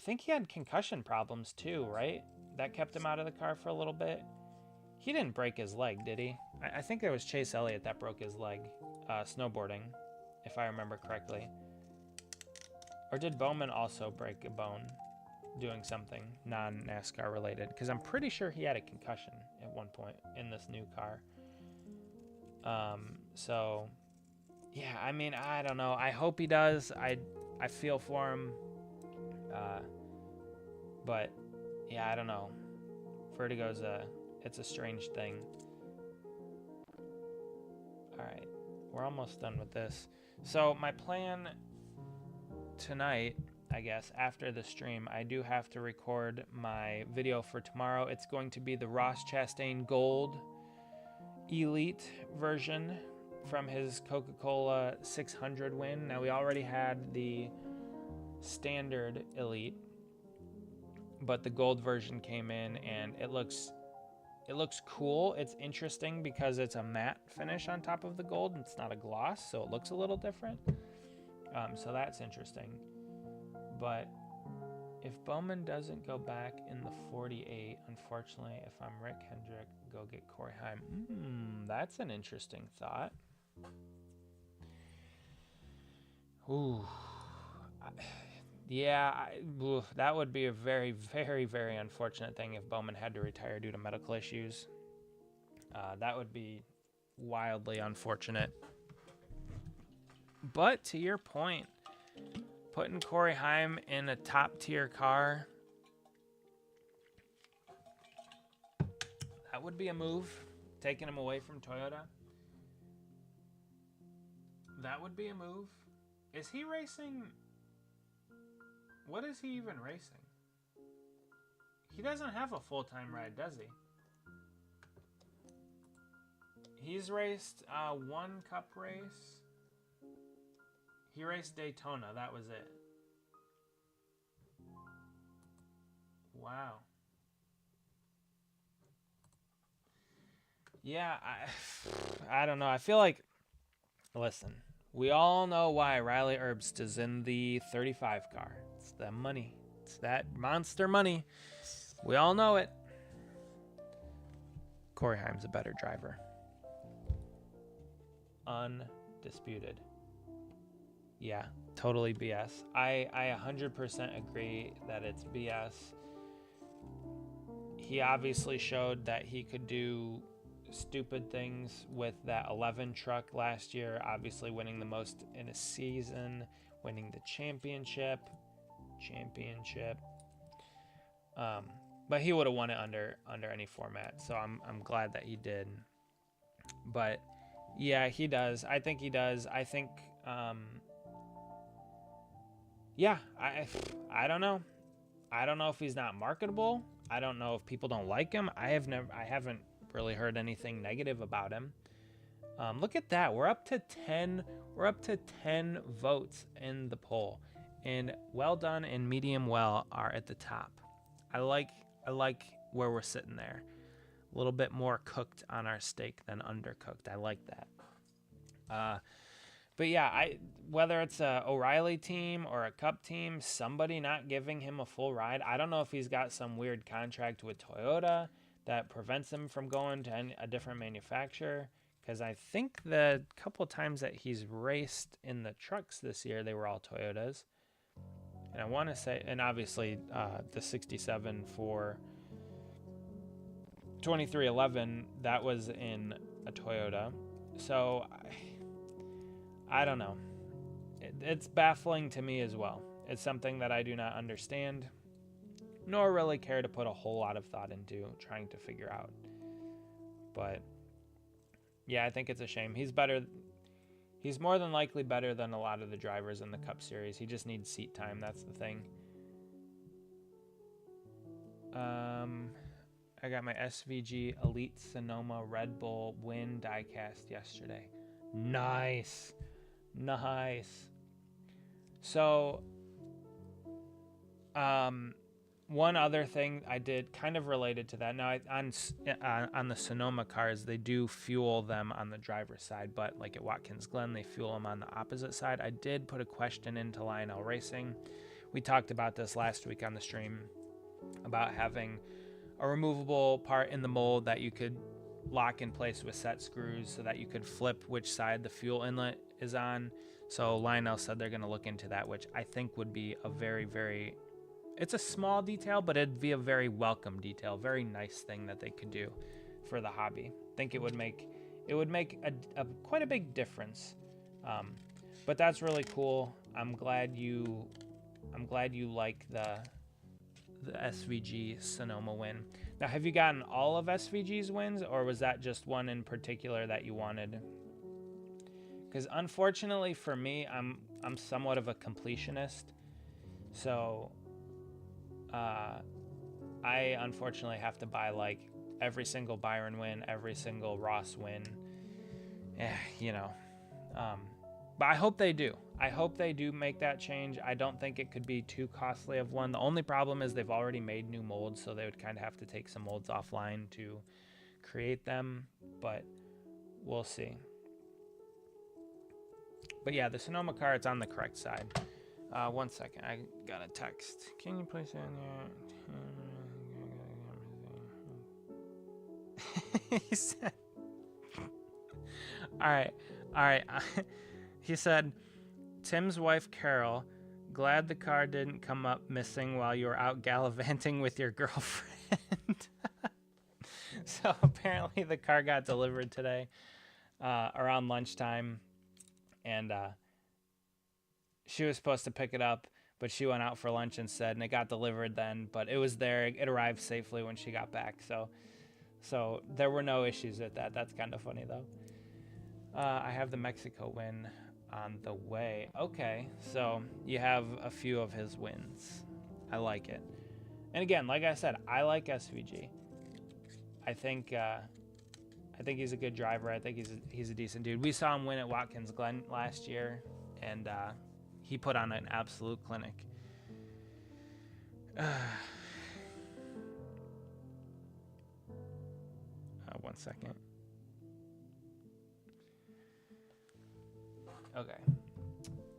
think he had concussion problems too, right? That kept him out of the car for a little bit. He didn't break his leg, did he? I think it was Chase Elliott that broke his leg snowboarding, if I remember correctly. Or did Bowman also break a bone doing something non-NASCAR related? Because I'm pretty sure he had a concussion at one point in this new car. So yeah, I mean, I don't know. I hope he does. I feel for him. But yeah, I don't know. Vertigo's it's a strange thing. All right, we're almost done with this. So my plan tonight, I guess, after the stream, I do have to record my video for tomorrow. It's going to be the Ross Chastain Gold Elite version from his Coca-Cola 600 win. Now, we already had the standard Elite, but the gold version came in, and it looks cool. It's interesting because it's a matte finish on top of the gold, and it's not a gloss, so it looks a little different. So that's interesting. But if Bowman doesn't go back in the 48, unfortunately, if I'm Rick Hendrick, go get Corey Heim. That's an interesting thought. Ooh. That would be a very, very, very unfortunate thing if Bowman had to retire due to medical issues. That would be wildly unfortunate. But to your point, putting Corey Heim in a top-tier car, that would be a move. Taking him away from Toyota, that would be a move. Is he racing? What is he even racing? He doesn't have a full-time ride, does he? He's raced one cup race. He raced Daytona. That was it. Wow. Yeah, I don't know. I feel like, listen, we all know why Riley Herbst is in the 35 car. It's that money. It's that monster money. We all know it. Corey Heim's a better driver. Undisputed. Yeah, totally BS. I 100% agree that it's BS. He obviously showed that he could do stupid things with that 11 truck last year, obviously winning the most in a season, winning the championship. But he would have won it under any format. So I'm glad that he did. But yeah, he does. I think he does. I think yeah, I don't know. I don't know if he's not marketable. I don't know if people don't like him. I haven't really heard anything negative about him. Look at that. We're up to 10 votes in the poll. And Well Done and Medium Well are at the top. I like where we're sitting there. A little bit more cooked on our steak than undercooked. I like that. But yeah, whether it's a O'Reilly team or a Cup team, somebody not giving him a full ride. I don't know if he's got some weird contract with Toyota that prevents him from going to a different manufacturer. Because I think the couple times that he's raced in the trucks this year, they were all Toyotas. And I want to say, and obviously the 67 for 2311, that was in a Toyota. So I don't know. It's baffling to me as well. It's something that I do not understand, nor really care to put a whole lot of thought into trying to figure out. But yeah, I think it's a shame. He's better. He's more than likely better than a lot of the drivers in the Cup Series. He just needs seat time. That's the thing. I got my SVG Elite Sonoma Red Bull Win diecast yesterday. Nice. So, one other thing I did kind of related to that. Now, on the Sonoma cars, they do fuel them on the driver's side, but like at Watkins Glen, they fuel them on the opposite side. I did put a question into Lionel Racing. We talked about this last week on the stream about having a removable part in the mold that you could lock in place with set screws so that you could flip which side the fuel inlet is on. So Lionel said they're going to look into that, which I think would be a very, very... It's a small detail, but it'd be a very welcome detail, very nice thing that they could do for the hobby. I think it would make a quite a big difference. But that's really cool. I'm glad you like the SVG Sonoma win. Now, have you gotten all of SVG's wins, or was that just one in particular that you wanted? Because unfortunately for me, I'm somewhat of a completionist, so I unfortunately have to buy like every single Byron win, every single Ross win. But I hope they do. I hope they do make that change. I don't think it could be too costly of one. The only problem is they've already made new molds, so they would kind of have to take some molds offline to create them, but we'll see. But yeah, the Sonoma car, it's on the correct side. 1 second, I got a text. Can you please send your... He said... All right. He said, Tim's wife, Carol, glad the car didn't come up missing while you were out gallivanting with your girlfriend. So apparently the car got delivered today around lunchtime. And she was supposed to pick it up, but she went out for lunch instead, and it got delivered then. But it was there. It arrived safely when she got back. So there were no issues with that. That's kind of funny, though. I have the Mexico win on the way. Okay, so you have a few of his wins. I like it. And again, like I said, I like SVG. I think he's a good driver. I think he's a decent dude. We saw him win at Watkins Glen last year, and he put on an absolute clinic. 1 second. Okay.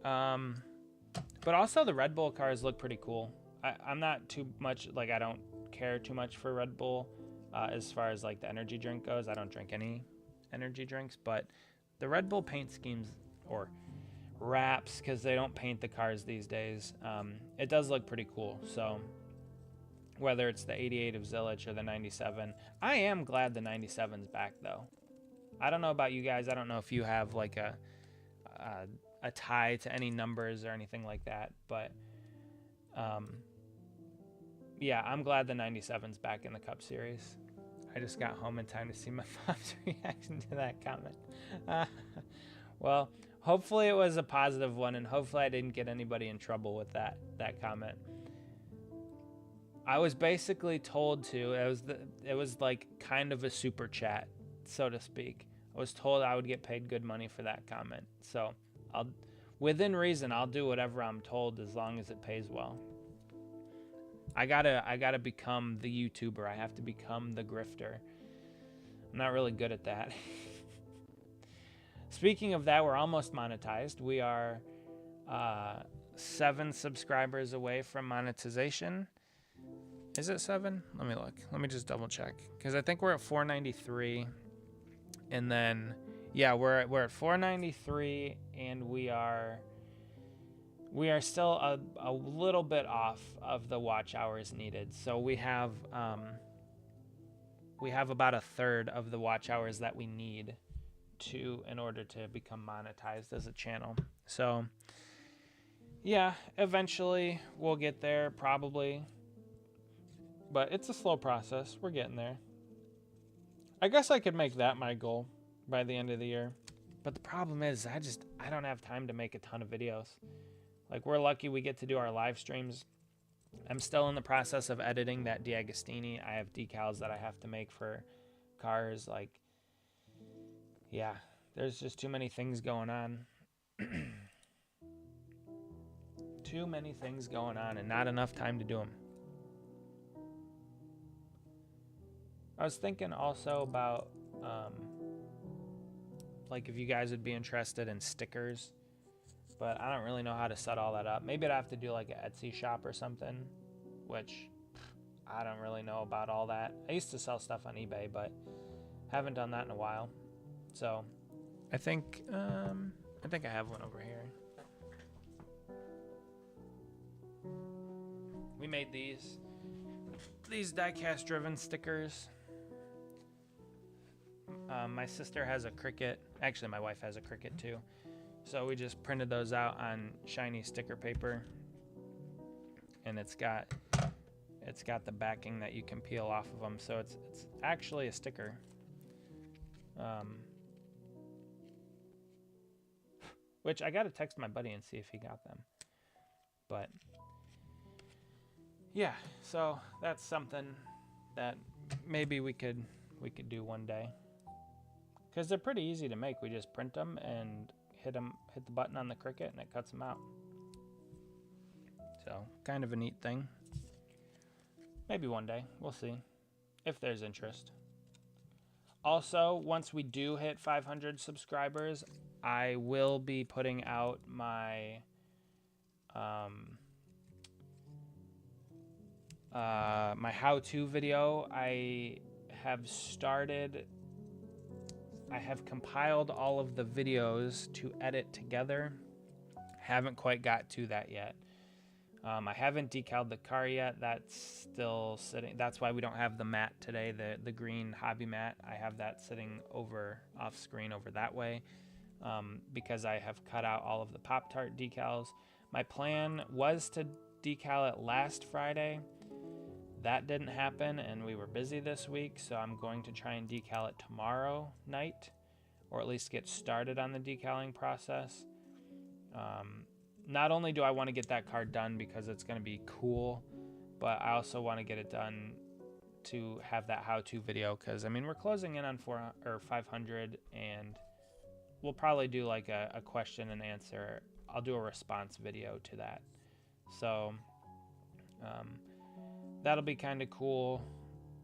But also the Red Bull cars look pretty cool. I'm not too much, like, I don't care too much for Red Bull as far as like the energy drink goes. I don't drink any energy drinks, but the Red Bull paint schemes, or wraps, because they don't paint the cars these days, it does look pretty cool. So whether it's the 88 of Zilich or the 97, I am glad the 97's back though. I don't know about you guys. I don't know if you have like a tie to any numbers or anything like that, but yeah, I'm glad the 97's back in the Cup Series. I just got home in time to see my mom's reaction to that comment. Well, hopefully it was a positive one, and hopefully I didn't get anybody in trouble with that comment. I was basically told to. It was like kind of a super chat, so to speak. I was told I would get paid good money for that comment. So within reason, I'll do whatever I'm told as long as it pays well. I gotta become the YouTuber. I have to become the grifter. I'm not really good at that. Speaking of that, we're almost monetized. We are 7 subscribers away from monetization. Is it 7? Let me look. Let me just double check, because I think we're at 493, and then yeah, we're at 493, and we are still a little bit off of the watch hours needed. So we have about a third of the watch hours that we need in order to become monetized as a channel. So yeah, eventually we'll get there, probably. But it's a slow process. We're getting there. I guess I could make that my goal by the end of the year. But the problem is I don't have time to make a ton of videos. Like, we're lucky we get to do our live streams. I'm still in the process of editing that D'Agostini. I have decals that I have to make for cars. Like, yeah, there's just too many things going on. Too many things going on and not enough time to do them. I was thinking also about, like, if you guys would be interested in stickers, but I don't really know how to set all that up. Maybe I'd have to do like an Etsy shop or something, which I don't really know about all that. I used to sell stuff on eBay, but haven't done that in a while. So I think I have one over here. We made these die-cast driven stickers. My sister has a Cricut. Actually, my wife has a Cricut too. So we just printed those out on shiny sticker paper, and it's got the backing that you can peel off of them. So it's actually a sticker. Which I got to text my buddy and see if he got them. But yeah, so that's something that maybe we could do one day, because they're pretty easy to make. We just print them and hit the button on the Cricut, and it cuts them out. So kind of a neat thing. Maybe one day, we'll see if there's interest. Also, once we do hit 500 subscribers, I will be putting out my my how-to video. I have compiled all of the videos to edit together. Haven't quite got to that yet. I haven't decaled the car yet. That's still sitting. That's why we don't have the mat today, the green hobby mat. I have that sitting off screen over that way, because I have cut out all of the Pop-Tart decals. My plan was to decal it last Friday. That didn't happen, and we were busy this week, so I'm going to try and decal it tomorrow night, or at least get started on the decaling process. Not only do I want to get that car done because it's going to be cool, but I also want to get it done to have that how-to video, because, I mean, we're closing in on 500, and we'll probably do like a question and answer. I'll do a response video to that. So that'll be kind of cool.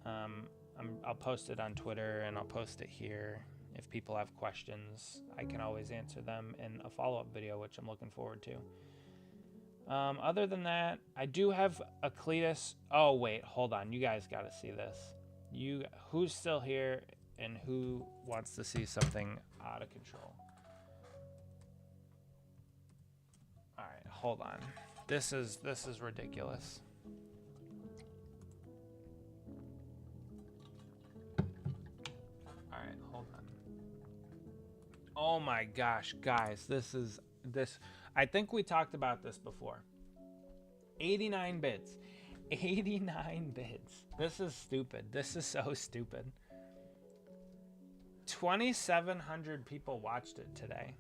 I'll post it on Twitter, and I'll post it here. If people have questions, I can always answer them in a follow-up video, which I'm looking forward to. Other than that, I do have a Cletus. Oh, wait, hold on. You guys got to see this. Who's still here and who wants to see something out of control? All right, hold on. This is ridiculous. Oh my gosh, guys, this. I think we talked about this before. 89 bits. 89 bids. This is stupid. This is so stupid. 2,700 people watched it today.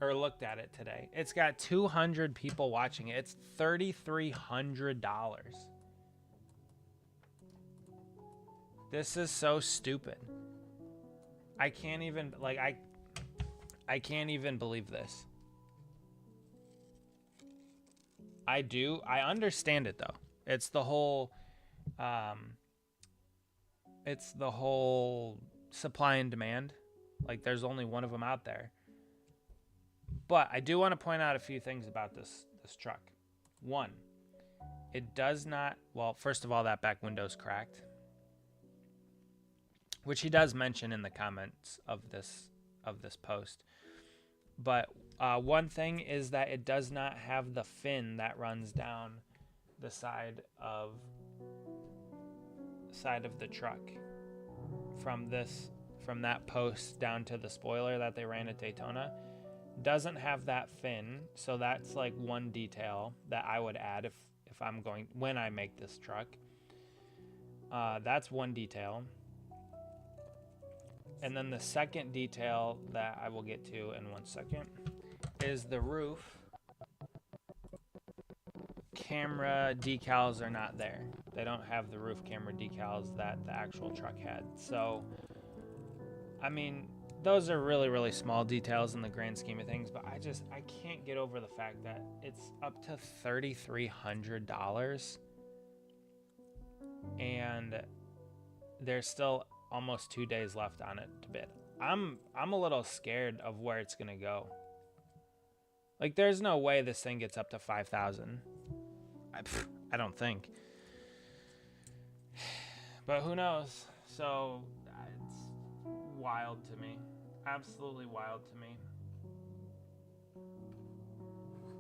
Or looked at it today. It's got 200 people watching it. It's $3,300. This is so stupid. I can't even, like, I can't even believe this. I understand it though. It's the whole supply and demand. Like, there's only one of them out there. But I do want to point out a few things about this truck. One, it does not, well, first of all, that back window's cracked, which he does mention in the comments of this post. But one thing is that it does not have the fin that runs down the side of the truck from that post down to the spoiler that they ran at Daytona. Doesn't have that fin, so that's like one detail that I would add if I'm going, when I make this truck. That's one detail. And then the second detail that I will get to in 1 second is the roof. Camera decals are not there. They don't have the roof camera decals that the actual truck had. So, I mean, those are really, really small details in the grand scheme of things, but I can't get over the fact that it's up to $3,300 and there's still almost 2 days left on it to bid. I'm a little scared of where it's gonna go. Like, there's no way this thing gets up to 5,000. I don't think. But who knows? So it's wild to me. Absolutely wild to me.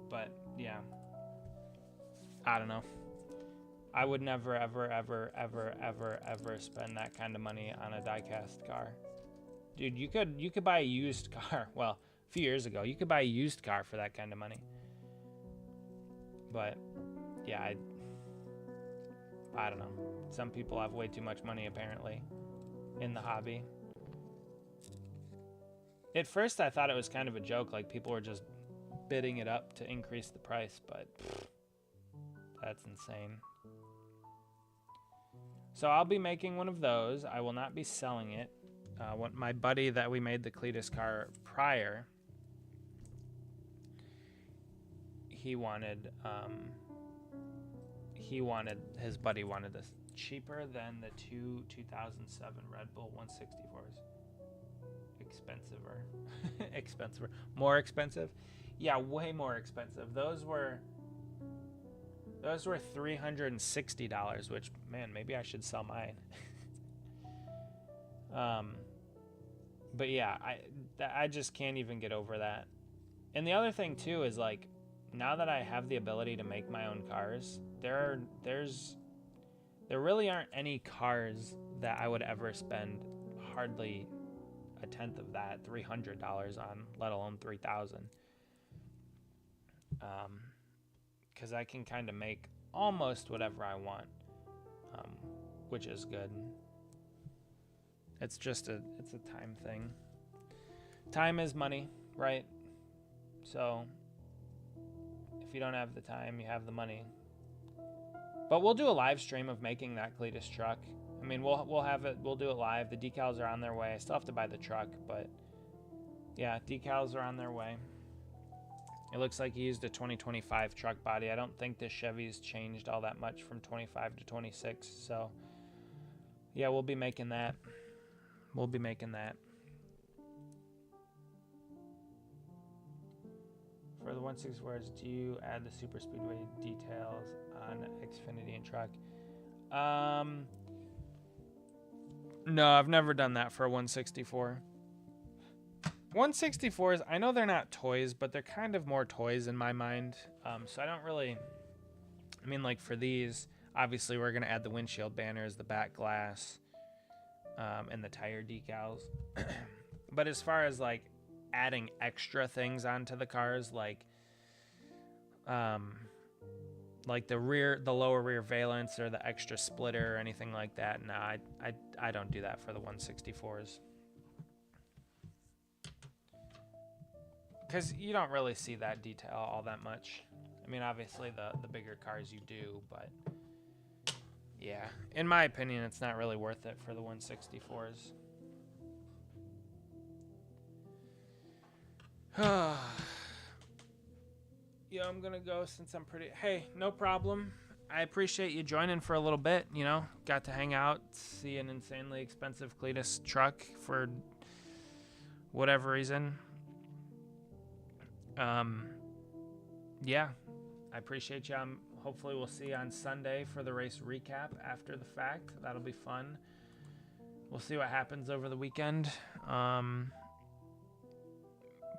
But yeah, I don't know. I would never, ever, ever, ever, ever, ever spend that kind of money on a die-cast car. Dude, you could buy a used car. Well, a few years ago, you could buy a used car for that kind of money. But yeah, I don't know. Some people have way too much money, apparently, in the hobby. At first, I thought it was kind of a joke, like people were just bidding it up to increase the price, but that's insane. So I'll be making one of those. I will not be selling it. My buddy that we made the Cletus car prior, his buddy wanted this cheaper than the 2007 Red Bull 164s. Expensive. More expensive? Yeah, way more expensive. Those were $360, which, man, maybe I should sell mine. But yeah, I just can't even get over that. And the other thing too is, like, now that I have the ability to make my own cars, there really aren't any cars that I would ever spend hardly a tenth of that, $300 on, let alone $3,000. Because I can kind of make almost whatever I want, which is good. It's just it's a time thing. Time is money, right? So if you don't have the time, you have the money. But we'll do a live stream of making that Cletus truck. I mean, we'll do it live. The decals are on their way. I still have to buy the truck, but yeah, decals are on their way. It looks like he used a 2025 truck body. I don't think this Chevy's changed all that much from 25 to 26. So yeah, we'll be making that. For the 164's, do you add the super speedway details on Xfinity and truck? No, I've never done that for a 164. 164s, I know they're not toys, but they're kind of more toys in my mind. So I don't really, I mean, like for these, obviously we're going to add the windshield banners, the back glass, and the tire decals. But as far as like adding extra things onto the cars, like like the lower rear valence or the extra splitter or anything like that. No, I don't do that for the 164s. Because you don't really see that detail all that much. I mean, obviously the bigger cars you do, but yeah, in my opinion, it's not really worth it for the 164s. Yeah, I'm gonna go since I'm pretty. Hey, no problem. I appreciate you joining for a little bit. You know, got to hang out, see an insanely expensive Cletus truck for whatever reason. Yeah, I appreciate you. Hopefully we'll see you on Sunday for the race recap after the fact. That'll be fun. We'll see what happens over the weekend.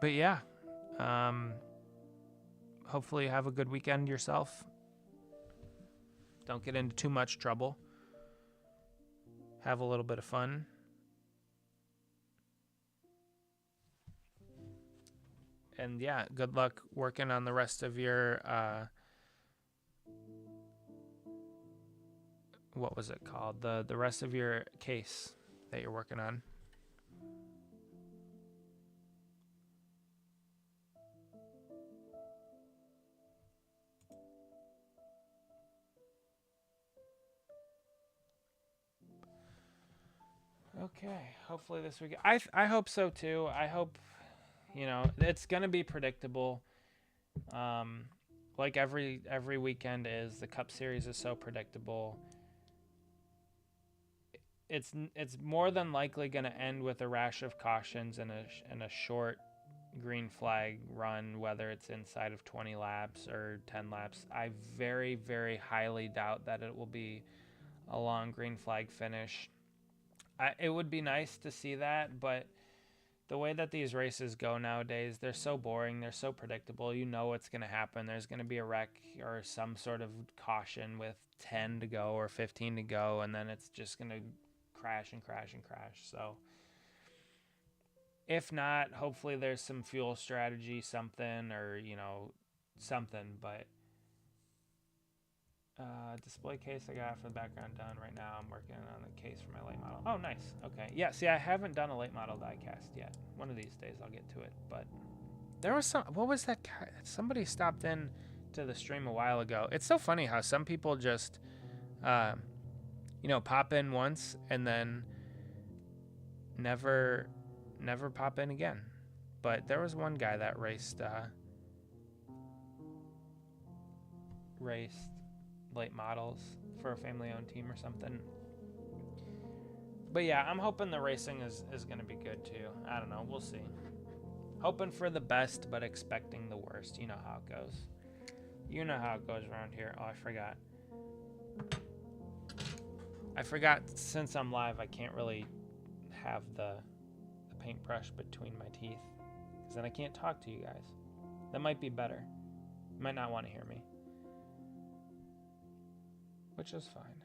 But yeah, hopefully you have a good weekend yourself. Don't get into too much trouble. Have a little bit of fun. And yeah, good luck working on the rest of your, what was it called? The rest of your case that you're working on. Okay, hopefully this week. I hope so too. I hope, you know, it's gonna be predictable. Like every weekend is. The Cup Series is so predictable. It's more than likely gonna end with a rash of cautions and a short green flag run, whether it's inside of 20 laps or 10 laps. I very, very highly doubt that it will be a long green flag finish. It would be nice to see that, but the way that these races go nowadays, they're so boring, they're so predictable. You know what's going to happen. There's going to be a wreck or some sort of caution with 10 to go or 15 to go, and then it's just going to crash and crash and crash. So if not, hopefully there's some fuel strategy, something, or, you know, something, but display case I got for the background done right now. I'm working on the case for my late model. Oh, nice. Okay. Yeah, see, I haven't done a late model diecast yet. One of these days I'll get to it. But there was some... What was that? Somebody stopped in to the stream a while ago. It's so funny how some people just, you know, pop in once and then never pop in again. But there was one guy that raced late models for a family-owned team or something. But yeah, I'm hoping the racing is going to be good too. I don't know. We'll see. Hoping for the best, but expecting the worst. You know how it goes. You know how it goes around here. Oh, I forgot since I'm live, I can't really have the paintbrush between my teeth, because then I can't talk to you guys. That might be better. You might not want to hear me. Which is fine.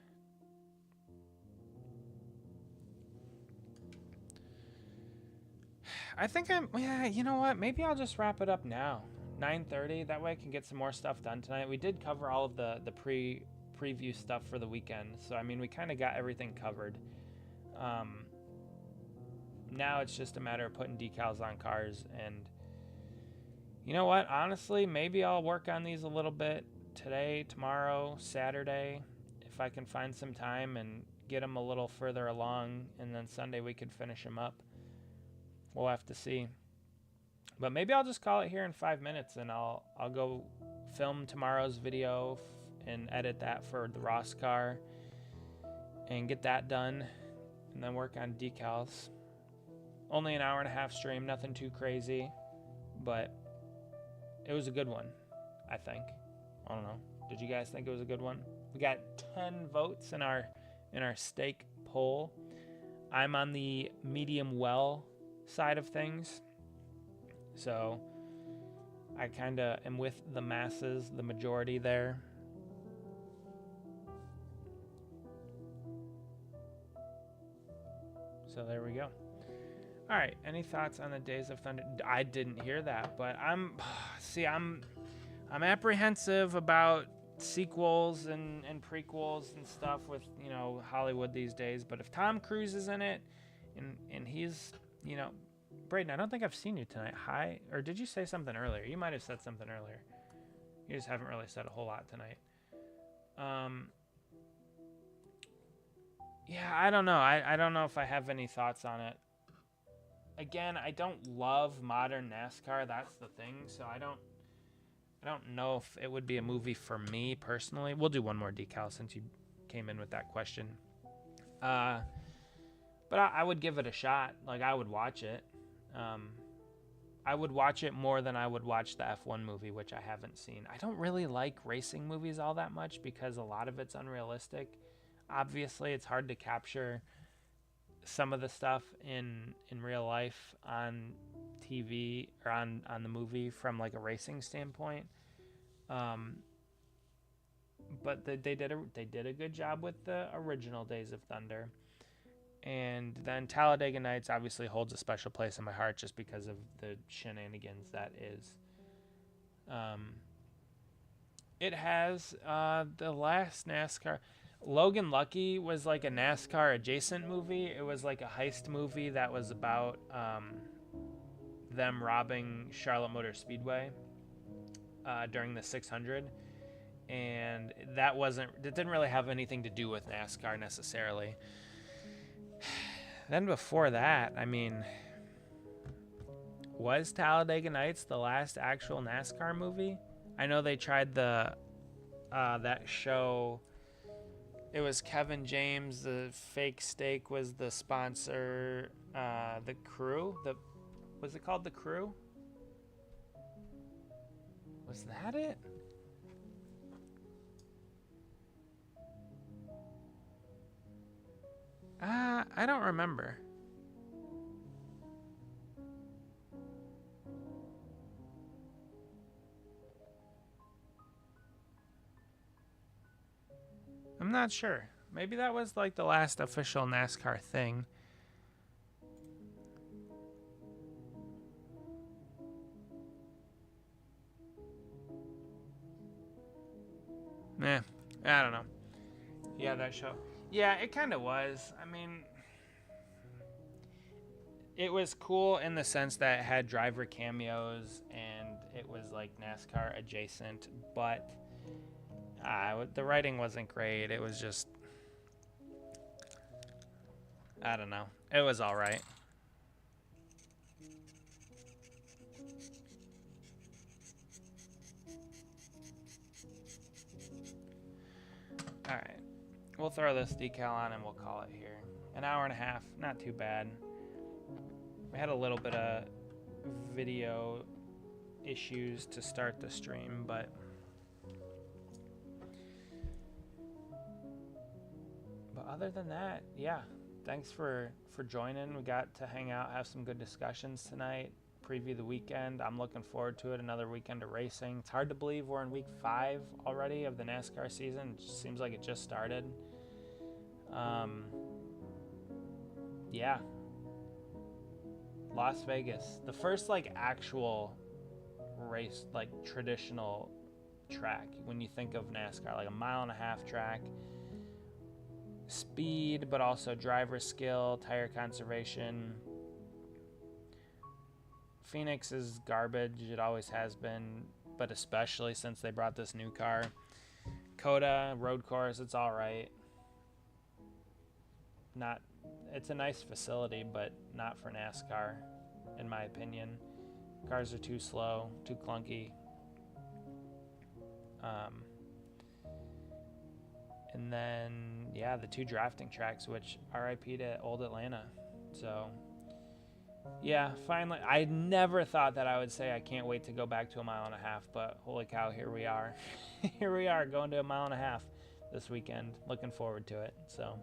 I think yeah, you know what? Maybe I'll just wrap it up now. 9:30. That way I can get some more stuff done tonight. We did cover all of the preview stuff for the weekend. So, I mean, we kind of got everything covered. Now it's just a matter of putting decals on cars. And you know what? Honestly, maybe I'll work on these a little bit today, tomorrow, Saturday, if I can find some time and get them a little further along, and then Sunday we could finish them up. We'll have to see. But maybe I'll just call it here in 5 minutes, and I'll go film tomorrow's video and edit that for the Ross car and get that done, and then work on decals. Only an hour and a half stream, nothing too crazy, but it was a good one, I think. I don't know. Did you guys think it was a good one? We got 10 votes in our steak poll. I'm on the medium well side of things, so I kind of am with the masses, the majority there. So there we go. All right, any thoughts on the Days of Thunder? I didn't hear that, but I'm apprehensive about sequels and prequels and stuff with, you know, Hollywood these days. But if Tom Cruise is in it and he's, you know, Braden, I don't think I've seen you tonight. Hi, or did you say something earlier? You might have said something earlier. You just haven't really said a whole lot tonight. Yeah, I don't know. I don't know if I have any thoughts on it. Again, I don't love modern NASCAR. That's the thing. So I don't know if it would be a movie for me personally. We'll do one more decal since you came in with that question. But I would give it a shot. Like, I would watch it. I would watch it more than I would watch the F1 movie, which I haven't seen. I don't really like racing movies all that much because a lot of it's unrealistic. Obviously, it's hard to capture some of the stuff in real life on TV or on the movie from like a racing standpoint. But they did a good job with the original Days of Thunder. And then Talladega Nights obviously holds a special place in my heart just because of the shenanigans that is. It has the last NASCAR. Logan Lucky was like a NASCAR adjacent movie. It was like a heist movie that was about them robbing Charlotte Motor Speedway during the 600. And it didn't really have anything to do with NASCAR necessarily. Then before that, I mean, was Talladega Nights the last actual NASCAR movie? I know they tried that show. It was Kevin James. The fake steak was the sponsor. The Crew. Was it called The Crew? Was that it? I don't remember. I'm not sure. Maybe that was like the last official NASCAR thing. I don't know. Yeah, that show. Yeah, it kind of was. I mean, it was cool in the sense that it had driver cameos and it was like NASCAR adjacent, but the writing wasn't great. It was just, I don't know. It was all right. All right. We'll throw this decal on and we'll call it here. An hour and a half, not too bad. We had a little bit of video issues to start the stream, but other than that, yeah. Thanks for joining. We got to hang out, have some good discussions tonight, preview the weekend. I'm looking forward to it. Another weekend of racing. It's hard to believe we're in week 5 already of the NASCAR season. It just seems like it just started. Yeah. Las Vegas. The first like actual race, like traditional track when you think of NASCAR, like a 1.5 mile track. Speed, but also driver skill, tire conservation. Phoenix is garbage. It always has been, but especially since they brought this new car. Coda, road course, it's all right. It's a nice facility, but not for NASCAR, in my opinion. Cars are too slow, too clunky. And then, yeah, the 2 drafting tracks, which RIP to Old Atlanta. So, yeah, finally. I never thought that I would say I can't wait to go back to 1.5 miles, but holy cow, here we are. Here we are, going to 1.5 miles this weekend. Looking forward to it. So,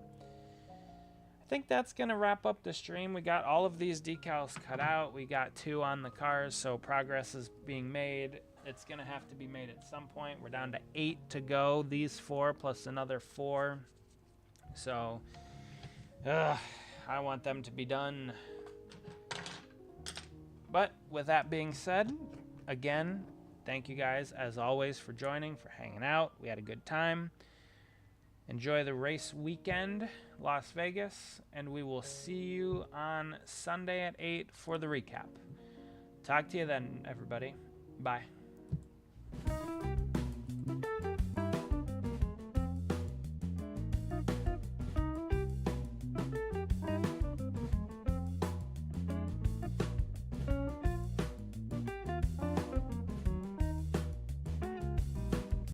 I think that's going to wrap up the stream. We got all of these decals cut out. We got 2 on the cars, so progress is being made. It's going to have to be made at some point. We're down to 8 to go. These 4 plus another 4. So, I want them to be done. But with that being said, again, thank you guys, as always, for joining, for hanging out. We had a good time. Enjoy the race weekend, Las Vegas, and we will see you on Sunday at 8 for the recap. Talk to you then, everybody. Bye.